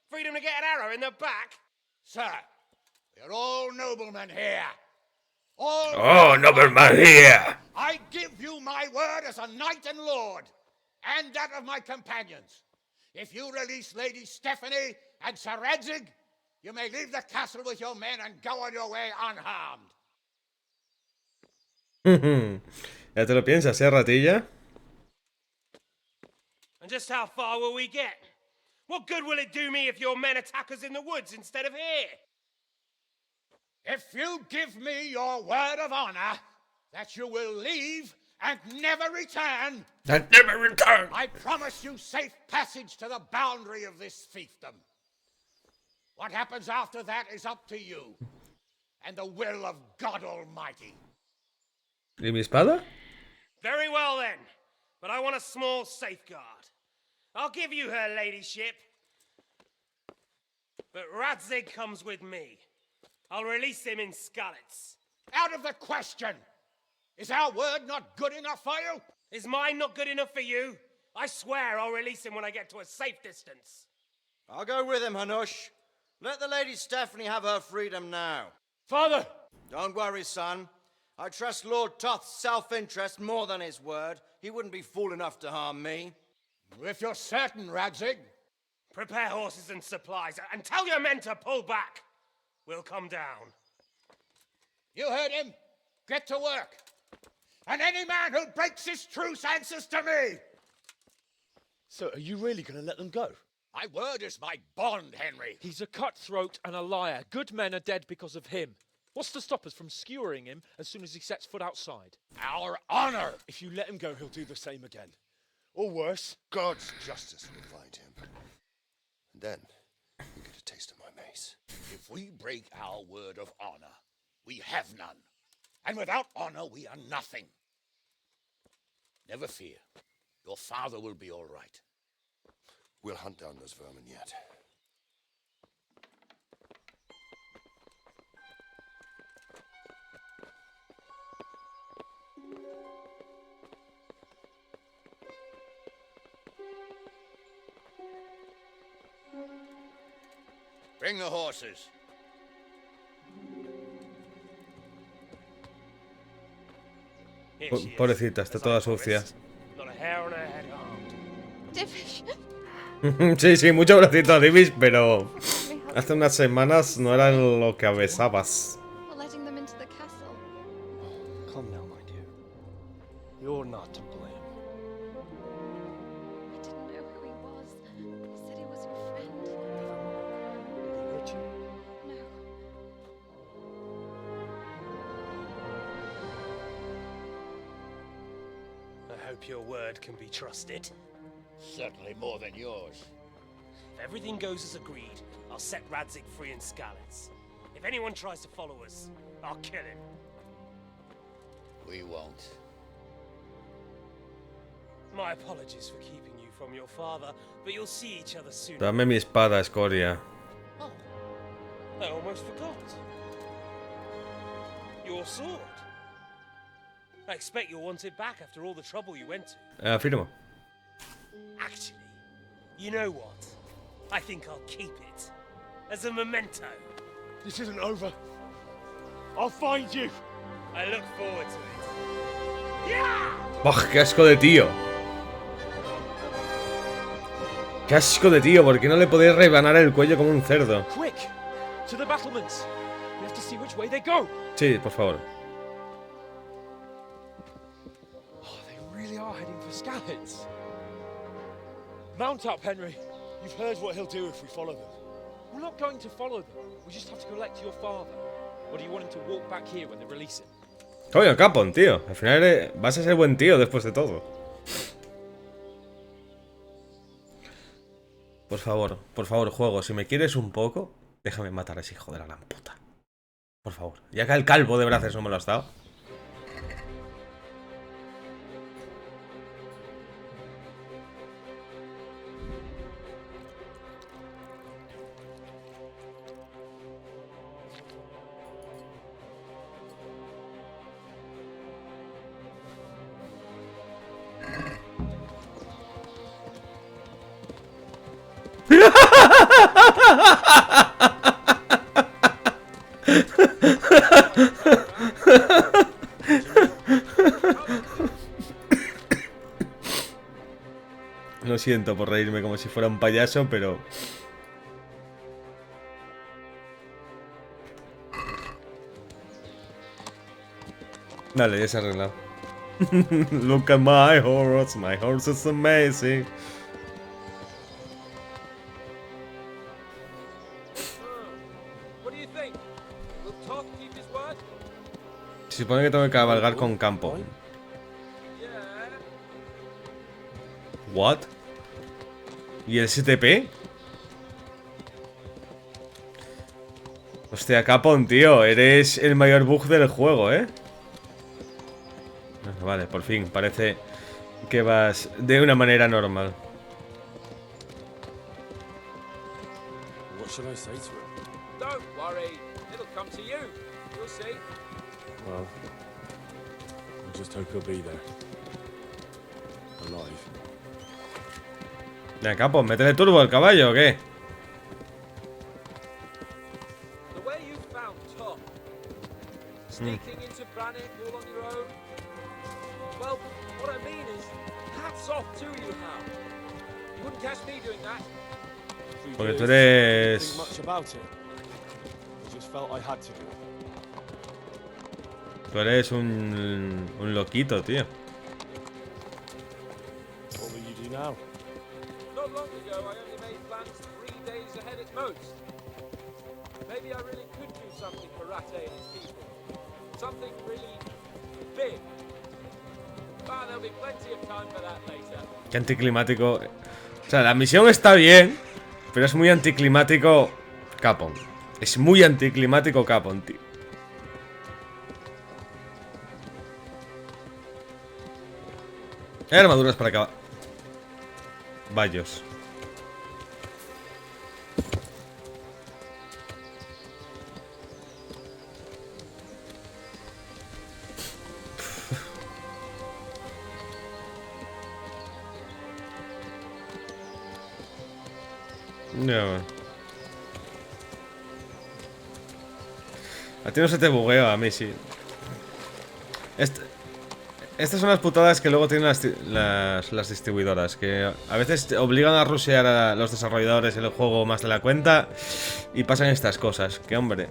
Freedom to get an arrow in the back?
Sir, we're all noblemen here. All
Oh, nobleman here.
I give you my word as a knight and lord, and that of my companions. If you release Lady Stephanie and Sir Radzig, you may leave the castle with your men and go on your way unharmed.
Ya te lo piensas, ratilla?
And just how far will we get? What good will it do me if your men attack us in the woods instead of here?
If you give me your word of honor that you will leave and never return, I promise you safe passage to the boundary of this fiefdom. What happens after that is up to you and the will of God Almighty.
¿Y mi espada?
Very well then, but I want a small safeguard. I'll give you her ladyship, but Radzig comes with me. I'll release him in Skalitz.
Out of the question! Is our word not good enough for you?
Is mine not good enough for you? I swear I'll release him when I get to a safe distance.
I'll go with him, Hanush. Let the Lady Stephanie have her freedom now.
Father!
Don't worry, son. I trust Lord Toth's self-interest more than his word. He wouldn't be fool enough to harm me.
If you're certain, Radzig.
Prepare horses and supplies, and tell your men to pull back. We'll come down.
You heard him. Get to work. And any man who breaks this truce answers to me.
So, are you really going to let them go?
My word is my bond, Henry.
He's a cutthroat and a liar. Good men are dead because of him. What's to stop us from skewering him as soon as he sets foot outside?
Our honor!
If you let him go, he'll do the same again. Or worse.
God's justice will find him. And then, you get a taste of my mace.
If we break our word of honor, we have none. And without honor, we are nothing. Never fear. Your father will be all right.
We'll hunt down those vermin yet.
Bring the horses.
Pobrecita, está toda sucia.
Not a hair on her head harmed.
Divish.
Sí, sí, mucho bracito a Divish, pero hace unas semanas no era lo que avesabas.
For letting them into the castle.
Come now, my dear. You're not to blame.
I didn't know who he was. He said he was your friend.
Did he hurt you?
No.
I hope your word can be trusted.
Certainly more than yours.
If everything goes as agreed, I'll set Radzig free in Skalitz. If anyone tries to follow us, I'll kill him.
We won't.
My apologies for keeping you from your father, but you'll see each other soon.
Dame mi espada, escoria.
Oh, I almost forgot. Your sword. I expect you'll want it back after all the trouble you went to.
Afirmo.
Actually, you know what? I think I'll keep it. As a memento.
This isn't over. I'll find you.
I look forward to it. Yeah!
¡Oh, qué asco de tío! Qué asco de tío, ¿por qué no le podéis rebanar el cuello como un cerdo?
Quick! To the battlements! We have to see which way they go!
Sí, por favor.
Oh, they really are heading for Skalitz. Mount up, Henry.
You've heard what he'll do if we follow them.
We're not going to follow them. We just have to collect your father. Or do you want him to walk back here when they release him?
Coño, Capon, tío. Al final vas a ser buen tío después de todo. Por favor, juego. Si me quieres un poco, déjame matar a ese hijo de la gran puta. Por favor. Ya que el calvo de brazos no me lo has dado. Lo siento por reírme como si fuera un payaso, pero... Vale, ya se ha arreglado. Look at my horse is amazing. Se supone que tengo que cabalgar con campo. What? ¿Y el STP? Hostia, Capon, tío, eres el mayor bug del juego, ¿eh? Bueno, vale, por fin, parece que vas de una manera normal.
What should I say to him?
Don't worry, it'll come to you. You'll see.
Well, I just hope he'll be there. Alive.
Venga, Capon, métele turbo al caballo, ¿o qué?
The way you found Tom, sneaking into Brannick all on your own. Well, what I mean is, hats off to you, Hal. You wouldn't catch me doing that.
Porque tú eres...
Think much about it. I just felt I had to do it.
Tú eres un loquito, tío.
What will you do now?
Not long ago, I only made plans 3 days ahead at most. Maybe I really could do something for Rattay and his people. Something really big. But there'll be plenty of time for that later.
Qué anticlimático. O sea, la misión está bien, pero es muy anticlimático Capon. Es muy anticlimático Capon, tío. Hay armaduras para acá. Vallos. No. A ti no se te buguea, a mí sí. Estas son las putadas que luego tienen las distribuidoras, que a veces te obligan a rushear a los desarrolladores el juego más de la cuenta y pasan estas cosas. Que hombre.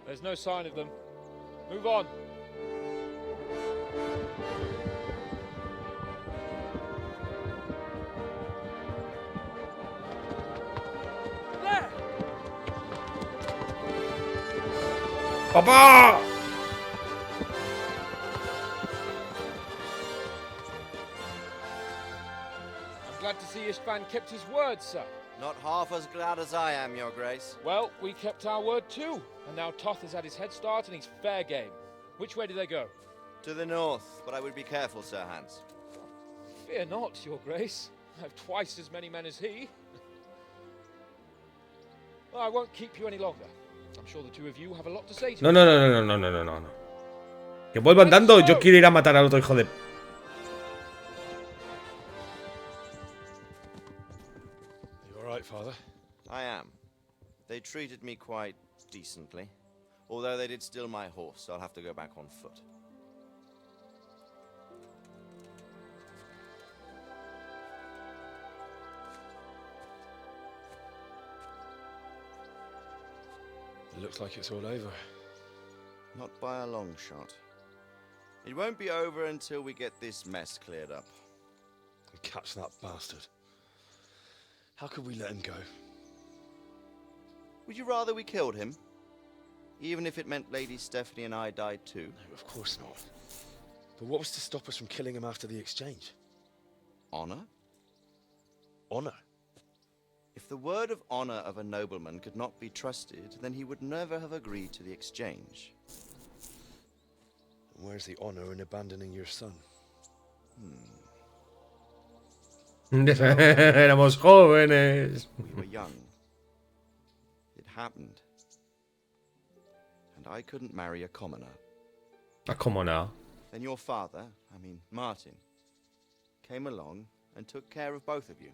There's no sign of them. Move on. There!
¡Papá!
I'm glad to see Ishban kept his word, sir.
Not half as glad as I am, Your Grace.
Well, we kept our word too. And now Toth has had his head start and he's fair game. Which way do they go?
To the north, but I would be careful, Sir Hans.
Fear not, Your Grace. I have twice as many men as he. Well, I won't keep you any longer. I'm sure the two of you have a lot to say to
No. Que vuelvan dando, yo quiero ir a matar al otro hijo de...
You alright, Father?
I am. They treated me quite decently. Although they did steal my horse, so I'll have to go back on foot.
looks like it's all over.
Not by a long shot. It won't be over until we get this mess cleared up.
And catch that bastard. How could we let him go?
Would you rather we killed him? Even if it meant Lady Stephanie and I died too?
No, of course not. But what was to stop us from killing him after the exchange?
Honor?
Honor?
If the word of honor of a nobleman could not be trusted, then he would never have agreed to the exchange.
And where's the honor in abandoning your son?
Éramos jóvenes.
We were young. It happened. And I couldn't marry a commoner.
A commoner.
Then your father, Martin, came along and took care of both of you.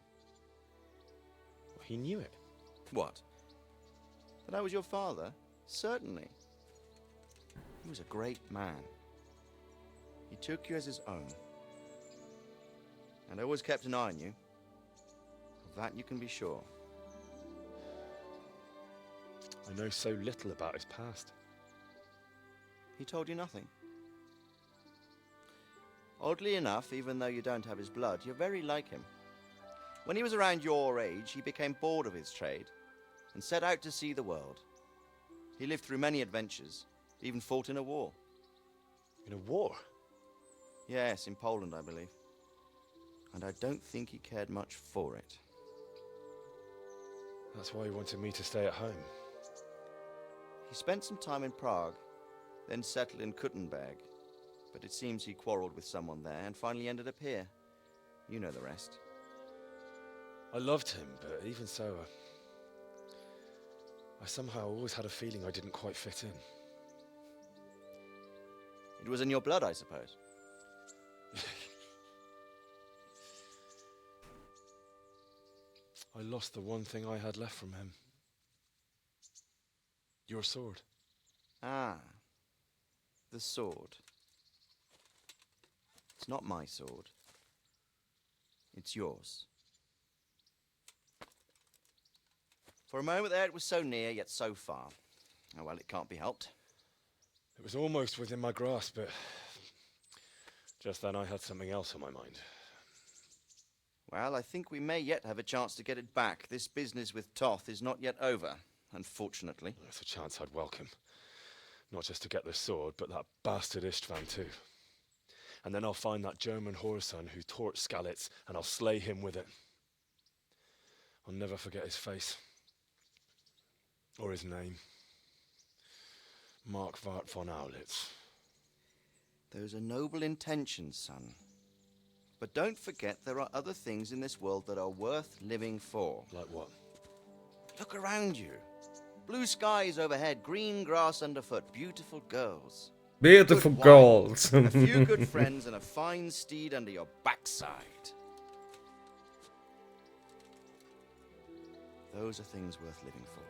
He knew it.
What? That I was your father? Certainly. He was a great man. He took you as his own. And always kept an eye on you. Of that you can be sure.
I know so little about his past.
He told you nothing. Oddly enough, even though you don't have his blood, you're very like him. When he was around your age, he became bored of his trade and set out to see the world. He lived through many adventures, even fought in a war.
In a war?
Yes, in Poland, I believe. And I don't think he cared much for it.
That's why he wanted me to stay at home.
He spent some time in Prague, then settled in Kuttenberg. But it seems he quarreled with someone there and finally ended up here. You know the rest.
I loved him, but even so, I somehow always had a feeling I didn't quite fit in.
It was in your blood, I suppose.
I lost the one thing I had left from him. Your sword.
Ah, the sword. It's not my sword. It's yours. For a moment there, it was so near, yet so far. Oh, well, it can't be helped.
It was almost within my grasp, but just then I had something else on my mind.
Well, I think we may yet have a chance to get it back. This business with Toth is not yet over, unfortunately.
That's a chance I'd welcome. Not just to get the sword, but that bastard Istvan too. And then I'll find that German whoreson who torched Skalitz, and I'll slay him with it. I'll never forget his face. Or his name. Mark Vart von Aulitz.
Those are noble intentions, son. But don't forget there are other things in this world that are worth living for.
Like what?
Look around you. Blue skies overhead, green grass underfoot, beautiful girls.
Beautiful girls.
A few good friends and a fine steed under your backside. Those are things worth living for.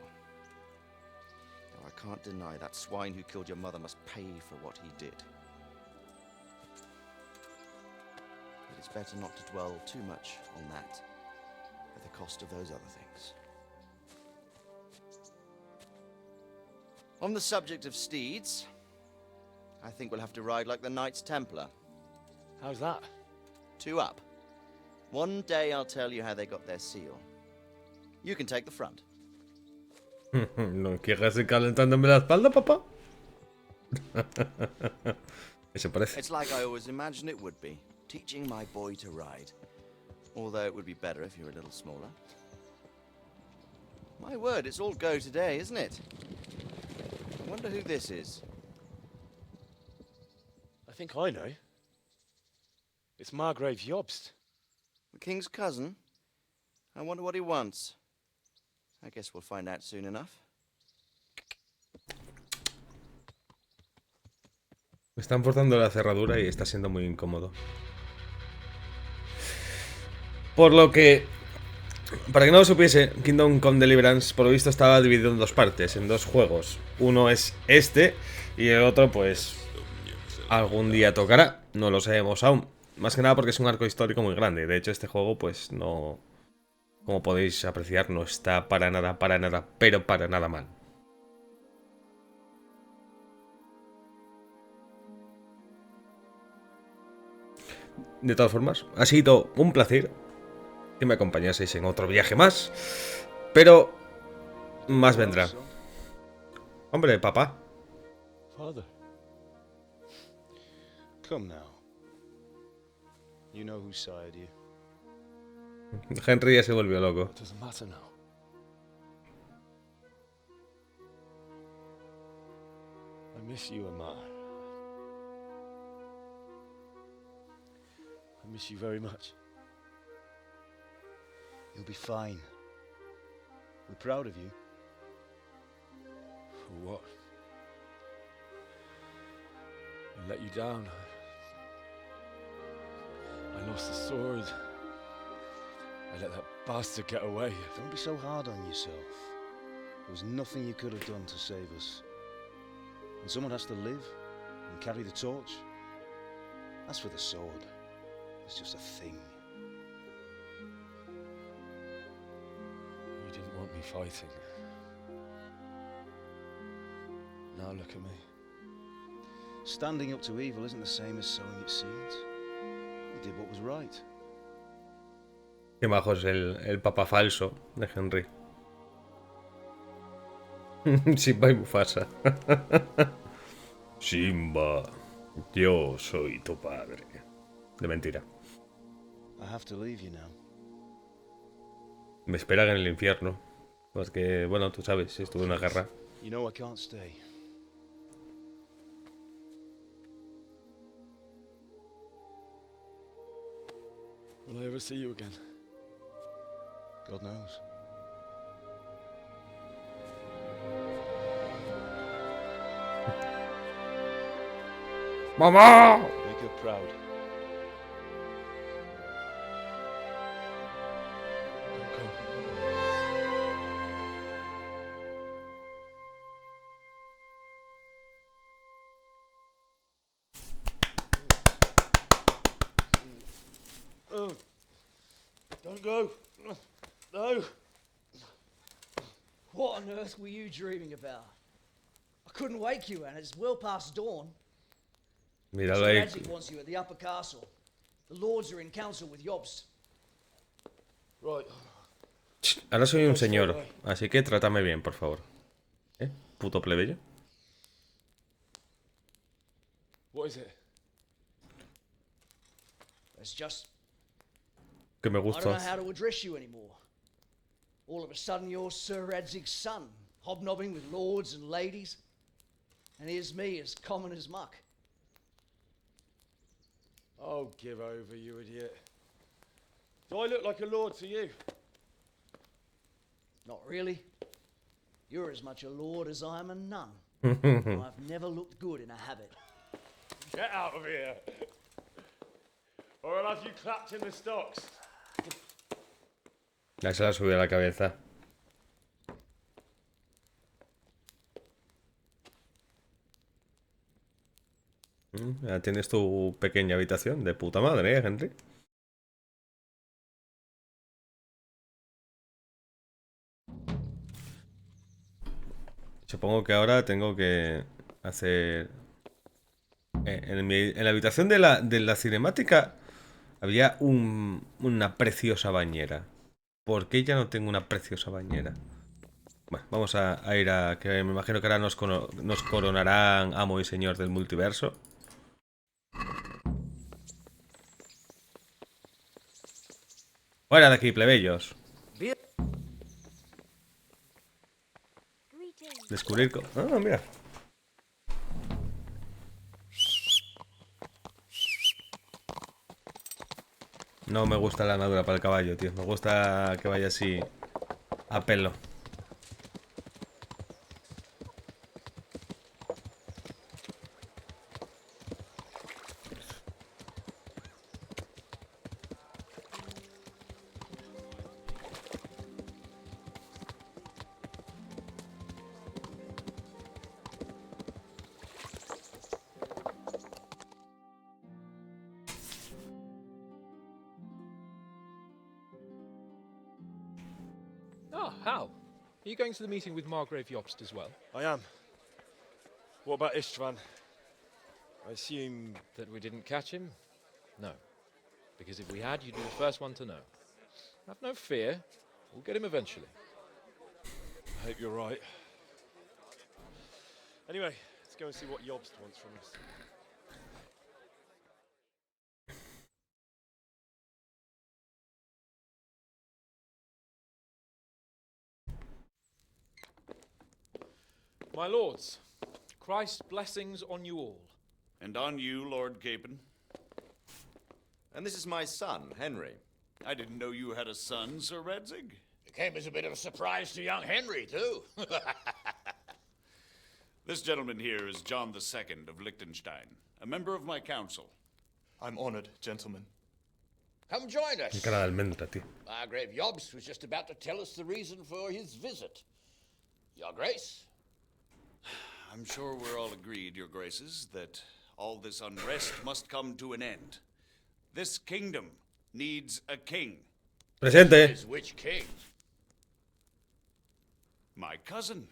Now, I can't deny that swine who killed your mother must pay for what he did. But it's better not to dwell too much on that at the cost of those other things. On the subject of steeds, I think we'll have to ride like the Knights Templar.
How's that?
2 up. One day I'll tell you how they got their seal. You can take the front.
¿No quieres ir calentándome la espalda, papá? Eso parece.
It's like I always imagined it would be, teaching my boy to ride. Although it would be better if you were a little smaller. My word, it's all go today, isn't it? I wonder who this is.
I think I know. It's Margrave Jobst.
The king's cousin? I wonder what he wants. I guess we'll find out soon enough.
Me están forzando la cerradura y está siendo muy incómodo. Por lo que, para que no lo supiese, Kingdom Come Deliverance por lo visto estaba dividido en 2 partes, en 2 juegos. Uno es este y el otro pues algún día tocará, no lo sabemos aún. Más que nada porque es un arco histórico muy grande. De hecho este juego pues no, como podéis apreciar, no está para nada, pero para nada mal. De todas formas, ha sido un placer que me acompañaseis en otro viaje más. Pero más vendrá. Hombre, papá.
Father. Come now. You know who sired you.
Henry ya se volvió loco.
It doesn't matter now. I miss you, Amar. I miss you very much. You'll be fine. We're proud of you.
For what? I let you down. I lost the sword. I let that bastard get away.
Don't be so hard on yourself. There was nothing you could have done to save us. And someone has to live and carry the torch. As for the sword, it's just a thing.
You didn't want me fighting. Now look at me.
Standing up to evil isn't the same as sowing its seeds. You did what was right.
Qué majo es el papá falso de Henry. Simba y Mufasa. Simba, yo soy tu padre. De mentira.
I have to leave you now.
Me esperan en el infierno. Porque, bueno, tú sabes, estuve en una guerra.
You know I can't stay.
Will I ever see you again?
God knows.
¡Mamá!
Make her proud.
Don't go. No. What on earth were you dreaming about? I couldn't wake you, and it's well past dawn.
Míralo ahí.
Radzik wants you at the upper castle. The lords are in council with Jobst.
Right.
Ahora soy un señor, así que trátame bien, por favor. ¿Eh? Puto plebeyo.
What is it?
It's just
Que me
I don't know
gustas.
how to address you anymore. All of a sudden, you're Sir Radzig's son, hobnobbing with lords and ladies, and here's me as common as muck.
Oh, give over, you idiot. Do I look like a lord to you?
Not really. You're as much a lord as I am a nun. And I've never looked good in a habit.
Get out of here. Or I'll have you clapped in the stocks.
Ya se la subió a la cabeza. Ya tienes tu pequeña habitación de puta madre, Henry. Supongo que ahora tengo que hacer... en la habitación de la cinemática había una preciosa bañera. ¿Por qué ya no tengo una preciosa bañera? Bueno, vamos a ir a... que me imagino que ahora nos coronarán amo y señor del multiverso. Fuera de aquí, plebeyos. Descubrir... Ah, mira. No me gusta la armadura para el caballo, tío. Me gusta que vaya así a pelo.
Ah, how? Are you going to the meeting with Margrave Jobst as well?
I am. What about Istvan? I assume...
That we didn't catch him? No. Because if we had, you'd be the first one to know. Have no fear. We'll get him eventually.
I hope you're right. Anyway, let's go and see what Jobst wants from us.
My lords, Christ's blessings on you all.
And on you, Lord Capon.
And this is my son, Henry.
I didn't know you had a son, Sir Redzig.
It came as a bit of a surprise to young Henry, too.
This gentleman here is John II of Liechtenstein, a member of my council.
I'm honored, gentlemen.
Come join us.
Cara de almendra, tío.
Margrave Jobst was just about to tell us the reason for his visit. Your Grace?
I'm sure we're all agreed, Your Graces, that all this unrest must come to an end. This kingdom needs a king.
Presente.
Which king?
My cousin,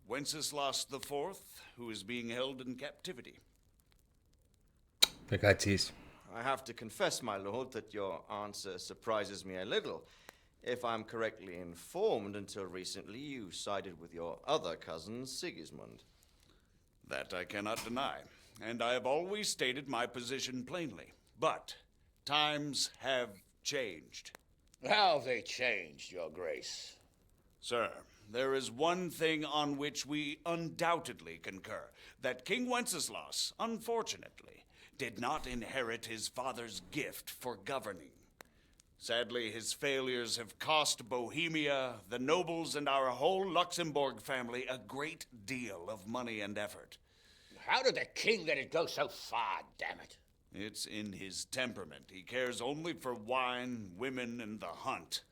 Wenceslas IV, who is being held in captivity.
Me cachis.
I have to confess, my lord, that your answer surprises me a little. If I'm correctly informed, until recently you sided with your other cousin, Sigismund.
That I cannot deny, and I have always stated my position plainly. But times have changed.
How have they changed, Your Grace?
Sir, there is one thing on which we undoubtedly concur, that King Wenceslas, unfortunately, did not inherit his father's gift for governing. Sadly, his failures have cost Bohemia, the nobles, and our whole Luxembourg family a great deal of money and effort.
How did the king let it go so far, damn it?
It's in his temperament. He cares only for wine, women, and the hunt.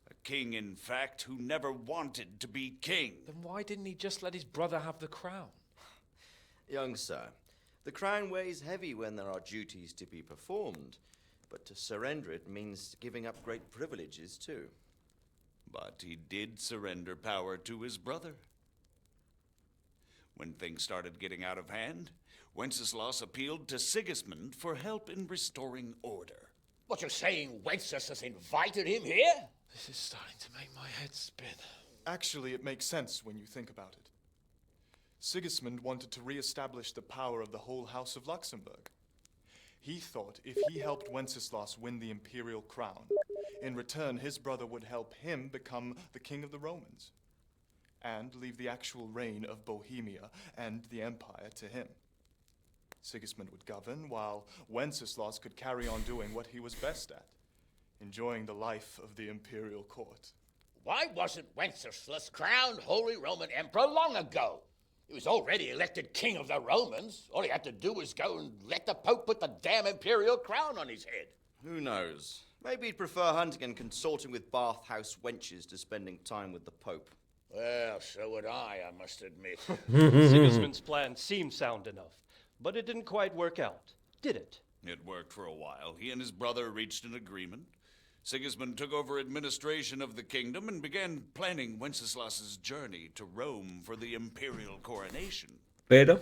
A king, in fact, who never wanted to be king.
Then why didn't he just let his brother have the crown?
Young sir, the crown weighs heavy when there are duties to be performed, but to surrender it means giving up great privileges too.
But he did surrender power to his brother. When things started getting out of hand, Wenceslas appealed to Sigismund for help in restoring order.
What, you're saying Wenceslas invited him here?
This is starting to make my head spin.
Actually, it makes sense when you think about it. Sigismund wanted to re-establish the power of the whole House of Luxembourg. He thought if he helped Wenceslas win the imperial crown, in return his brother would help him become the king of the Romans, and leave the actual reign of Bohemia and the empire to him. Sigismund would govern, while Wenceslas could carry on doing what he was best at, enjoying the life of the imperial court.
Why wasn't Wenceslas crowned Holy Roman Emperor long ago? He was already elected king of the Romans. All he had to do was go and let the Pope put the damn imperial crown on his head.
Who knows? Maybe he'd prefer hunting and consorting with bathhouse wenches to spending time with the Pope.
Well, so would I must admit.
Sigismund's plan seemed sound enough, but it didn't quite work out, did it?
It worked for a while. He and his brother reached an agreement. Sigismund took over administration of the kingdom and began planning Wenceslas's journey to Rome for the imperial coronation.
Pero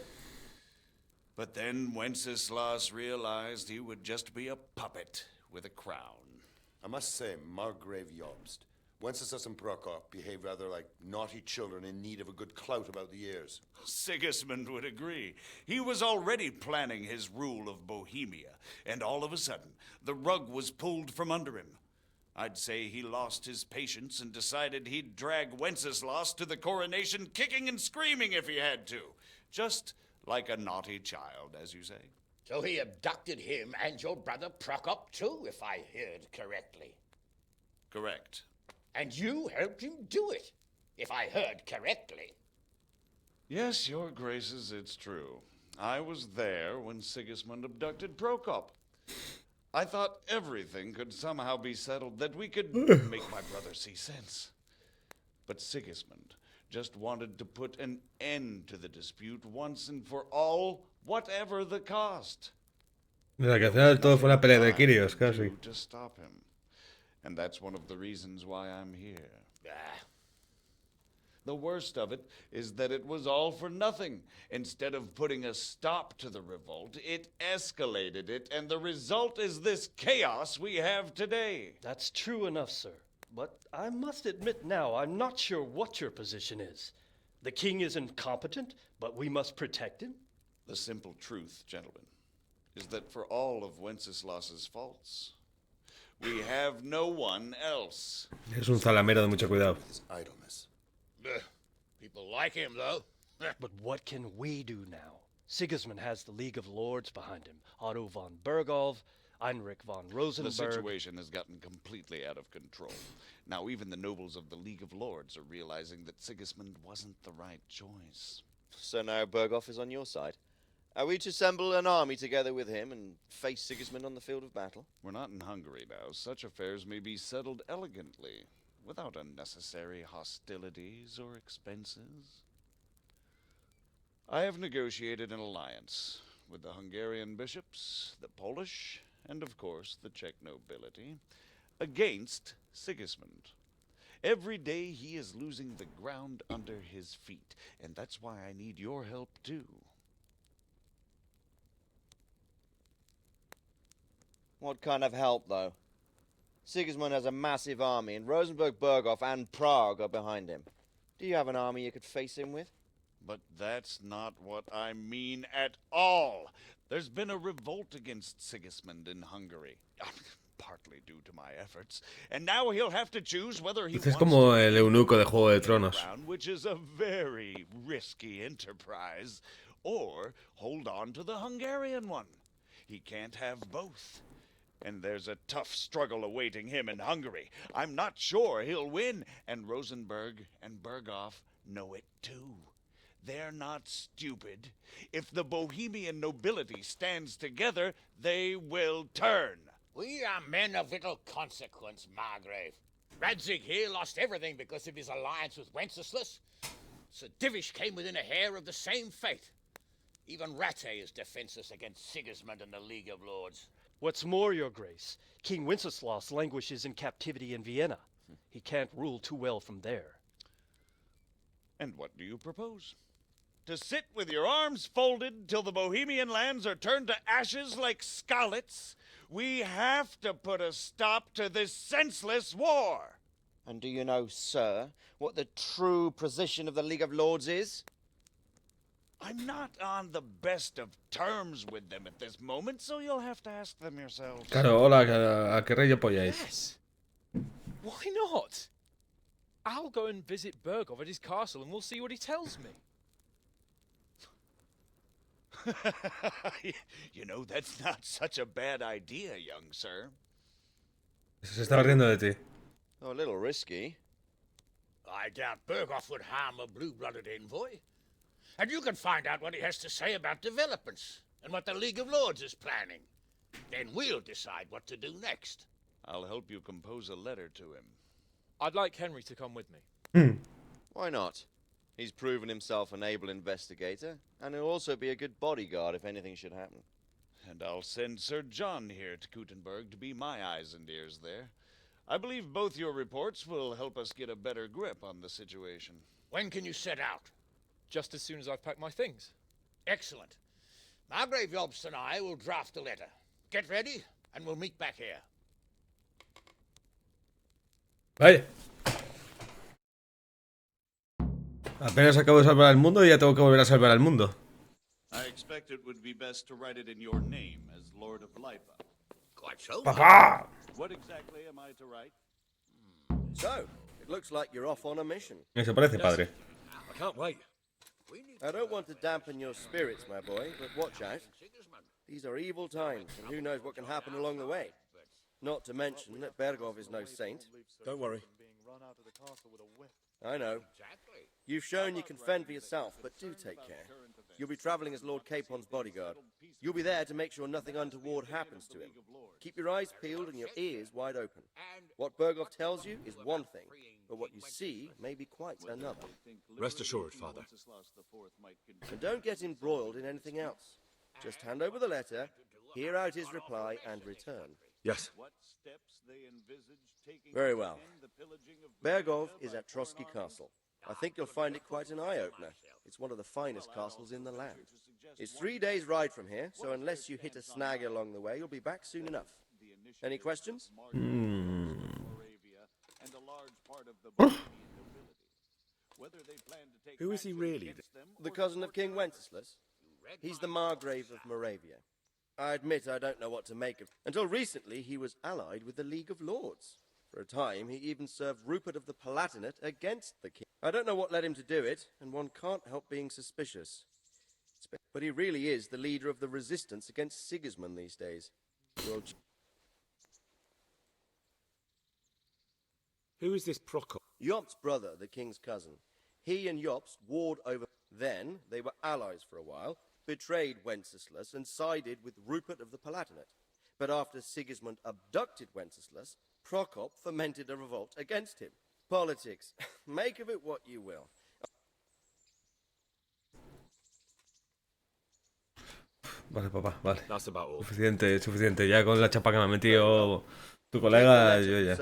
But then Wenceslas realized he would just be a puppet with a crown.
I must say, Margrave Jobst, Wenceslas and Prokop behave rather like naughty children in need of a good clout about the ears.
Sigismund would agree. He was already planning his rule of Bohemia, and all of a sudden, the rug was pulled from under him. I'd say he lost his patience and decided he'd drag Wenceslas to the coronation kicking and screaming if he had to. Just like a naughty child, as you say.
So he abducted him and your brother Prokop too, if I heard correctly.
Correct.
And you helped him do it, if I heard correctly.
Yes, your graces, it's true. I was there when Sigismund abducted Prokop. I thought everything could somehow be settled, that we could make my brother see sense. But Sigismund just wanted to put an end to the dispute once and for all, whatever the cost.
mira, que al final todo fue una pelea de Kyrios, casi.
To stop him. And that's one of the reasons why I'm here. The worst of it is that it was all for nothing. Instead of putting a stop to the revolt, it escalated it, and the result is this chaos we have today.
That's true enough, sir. But I must admit now, I'm not sure what your position is. The king is incompetent, but we must protect him?
The simple truth, gentlemen, is that for all of Wenceslas's faults, we have no one else.
Es un zalamero de mucho cuidado.
His idleness. People like him, though.
But what can we do now? Sigismund has the League of Lords behind him. Otto von Berghoff, Heinrich von Rosenberg.
The situation has gotten completely out of control. Now even the nobles of the League of Lords are realizing that Sigismund wasn't the right choice.
So now Berghoff is on your side. Are we to assemble an army together with him and face Sigismund on the field of battle?
We're not in Hungary now. Such affairs may be settled elegantly, without unnecessary hostilities or expenses. I have negotiated an alliance with the Hungarian bishops, the Polish, and of course the Czech nobility, against Sigismund. Every day he is losing the ground under his feet, and that's why I need your help too.
What kind of help, though? Sigismund has a massive army, and Rosenberg, Berghoff, and Prague are behind him. Do you have an army you could face him with?
But that's not what I mean at all. There's been a revolt against Sigismund in Hungary, partly due to my efforts, and now he'll have to choose whether he
Es como el eunuco de Juego de Tronos.
which is a very risky enterprise, or hold on to the Hungarian one. He can't have both. And there's a tough struggle awaiting him in Hungary. I'm not sure he'll win, and Rosenberg and Berghoff know it too. They're not stupid. If the Bohemian nobility stands together, they will turn.
We are men of little consequence, Margrave. Radzig here lost everything because of his alliance with Wenceslas. Sir Divish came within a hair of the same fate. Even Rattay is defenseless against Sigismund and the League of Lords.
What's more, your grace, King Wenceslas languishes in captivity in Vienna. He can't rule too well from there.
And what do you propose? To sit with your arms folded till the Bohemian lands are turned to ashes like Skalitz? We have to put a stop to this senseless war.
And do you know, sir, what the true position of the League of Lords is?
I'm not on the best of terms with them at this moment, so you'll have to ask them yourselves.
Claro, hola, ¿a qué rey apoyáis?
Yes. Why not? I'll go and visit Berghoff at his castle and we'll see what he tells me.
You know, that's not such a bad idea, young sir.
Se estaba riendo de ti.
Oh, a little risky.
I doubt Berghoff would harm a blue-blooded envoy. And you can find out what he has to say about developments and what the League of Lords is planning. Then we'll decide what to do next.
I'll help you compose a letter to him.
I'd like Henry to come with me.
Why not? He's proven himself an able investigator, and he'll also be a good bodyguard if anything should happen.
And I'll send Sir John here to Kuttenberg to be my eyes and ears there. I believe both your reports will help us get a better grip on the situation.
When can you set out?
Just as soon as I've packed my things.
Excellent. Margrave Jobst and I will draft a letter. Get ready, and we'll meet back here.
Vaya. Apenas acabo de salvar al mundo y ya tengo que volver a salvar al mundo.
I expect it would be best to write it in your name as Lord of Lipa.
Quite so.
Papá!
What exactly am I to write?
So, it looks like you're off on a mission.
Eso parece, padre.
I can't wait. I don't want to dampen your spirits, my boy, but watch out. These are evil times, and who knows what can happen along the way. Not to mention that Berghoff is no saint. Don't worry. I know. You've shown you can fend for yourself, but do take care. You'll be traveling as Lord Capon's bodyguard. You'll be there to make sure nothing untoward happens to him. Keep your eyes peeled and your ears wide open. What Berghoff tells you is one thing, but what you see may be quite another.
Rest assured, Father.
And don't get embroiled in anything else. Just hand over the letter, hear out his reply, and return.
Yes.
Very well. Berghoff is at Trotsky Castle. I think you'll find it quite an eye-opener. It's one of the finest castles in the land. It's 3 days' ride from here, so unless you hit a snag along the way, you'll be back soon enough. Any questions? Who is he really? The cousin of King Wenceslas. He's the Margrave of Moravia. I admit I don't know what to make of. Until recently, he was allied with the League of Lords. For a time, he even served Rupert of the Palatinate against the king. I don't know what led him to do it, and one can't help being suspicious. But he really is the leader of the resistance against Sigismund these days.
Who is this Prokop?
Jobst's brother, the king's cousin. He and Jobst warred over... Then, they were allies for a while, betrayed Wenceslas and sided with Rupert of the Palatinate. But after Sigismund abducted Wenceslas, Prokop fomented a revolt against him. Politics. Make of it what you will.
Vale, papá, vale.
That's about all.
Suficiente, suficiente. Ya con la chapa que me ha metido tu colega, yo ya.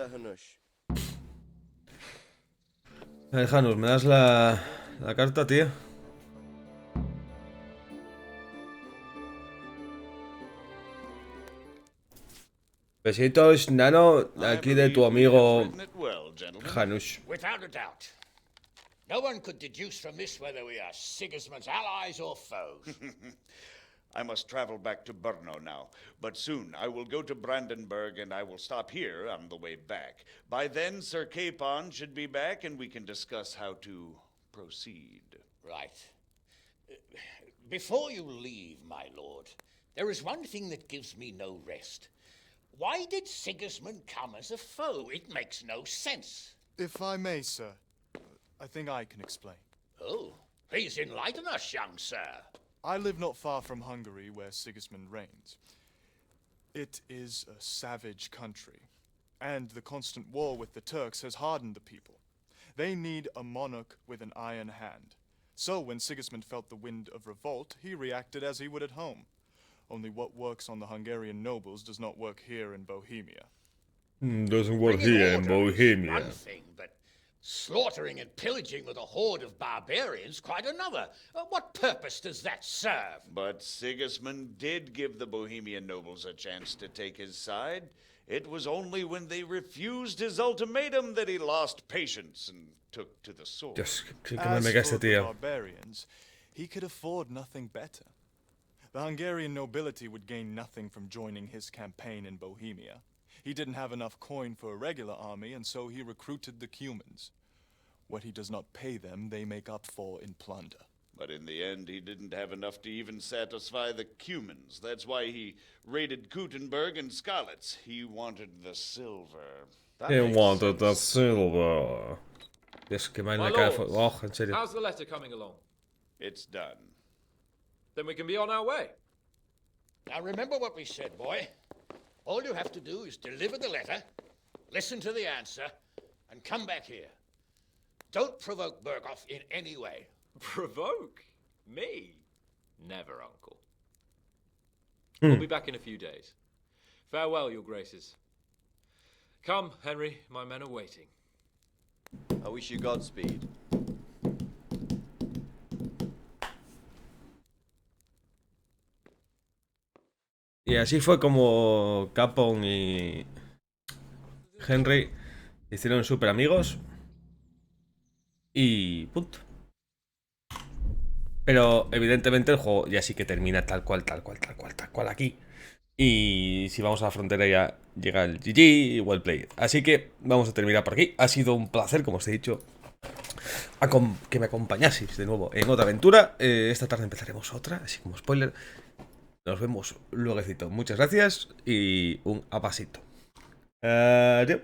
A ver, Janus, ¿me das la carta, tío? Besitos, Nano, aquí de tu amigo Janus.
Without a doubt. No one could deduce from this whether we are Sigismund's allies or foes.
I must travel back to Brno now, but soon I will go to Brandenburg and I will stop here on the way back. By then, Sir Capon should be back and we can discuss how to proceed.
Right. Before you leave, my lord, there is one thing that gives me no rest. Why did Sigismund come as a foe? It makes no sense.
If I may, sir, I think I can explain.
Oh, please enlighten us, young sir.
I live not far from Hungary, where Sigismund reigns. It is a savage country, and the constant war with the Turks has hardened the people. They need a monarch with an iron hand. So when Sigismund felt the wind of revolt, he reacted as he would at home. Only what works on the Hungarian nobles does not work here in Bohemia.
Doesn't work here in Bohemia.
One thing, but slaughtering and pillaging with a horde of barbarians, quite another. What purpose does that serve?
But Sigismund did give the Bohemian nobles a chance to take his side. It was only when they refused his ultimatum that he lost patience and took to the sword.
Dios, qué
As
me cae este
for the
tío.
barbarians, he could afford nothing better. The Hungarian nobility would gain nothing from joining his campaign in Bohemia. He didn't have enough coin for a regular army, and so he recruited the Cumans. What he does not pay them, they make up for in plunder.
But in the end, he didn't have enough to even satisfy the Cumans. That's why he raided Kuttenberg and Skalitz. He wanted the silver.
He wanted the silver. Dios, qué mal me cae. Oh, en serio.
How's the letter coming along?
It's done.
Then we can be on our way.
Now remember what we said, boy. All you have to do is deliver the letter, listen to the answer, and come back here. Don't provoke Berghoff in any way.
Provoke? Me? Never, Uncle. We'll be back in a few days. Farewell, your graces. Come, Henry, my men are waiting.
I wish you Godspeed.
Y así fue como Capon y Henry hicieron súper amigos. Y punto. Pero evidentemente el juego ya sí que termina tal cual aquí. Y si vamos a la frontera ya llega el GG y well played. Así que vamos a terminar por aquí. Ha sido un placer, como os he dicho, que me acompañaseis de nuevo en otra aventura. Esta tarde empezaremos otra, así como spoiler. Nos vemos luego. Muchas gracias y un apasito. Adiós.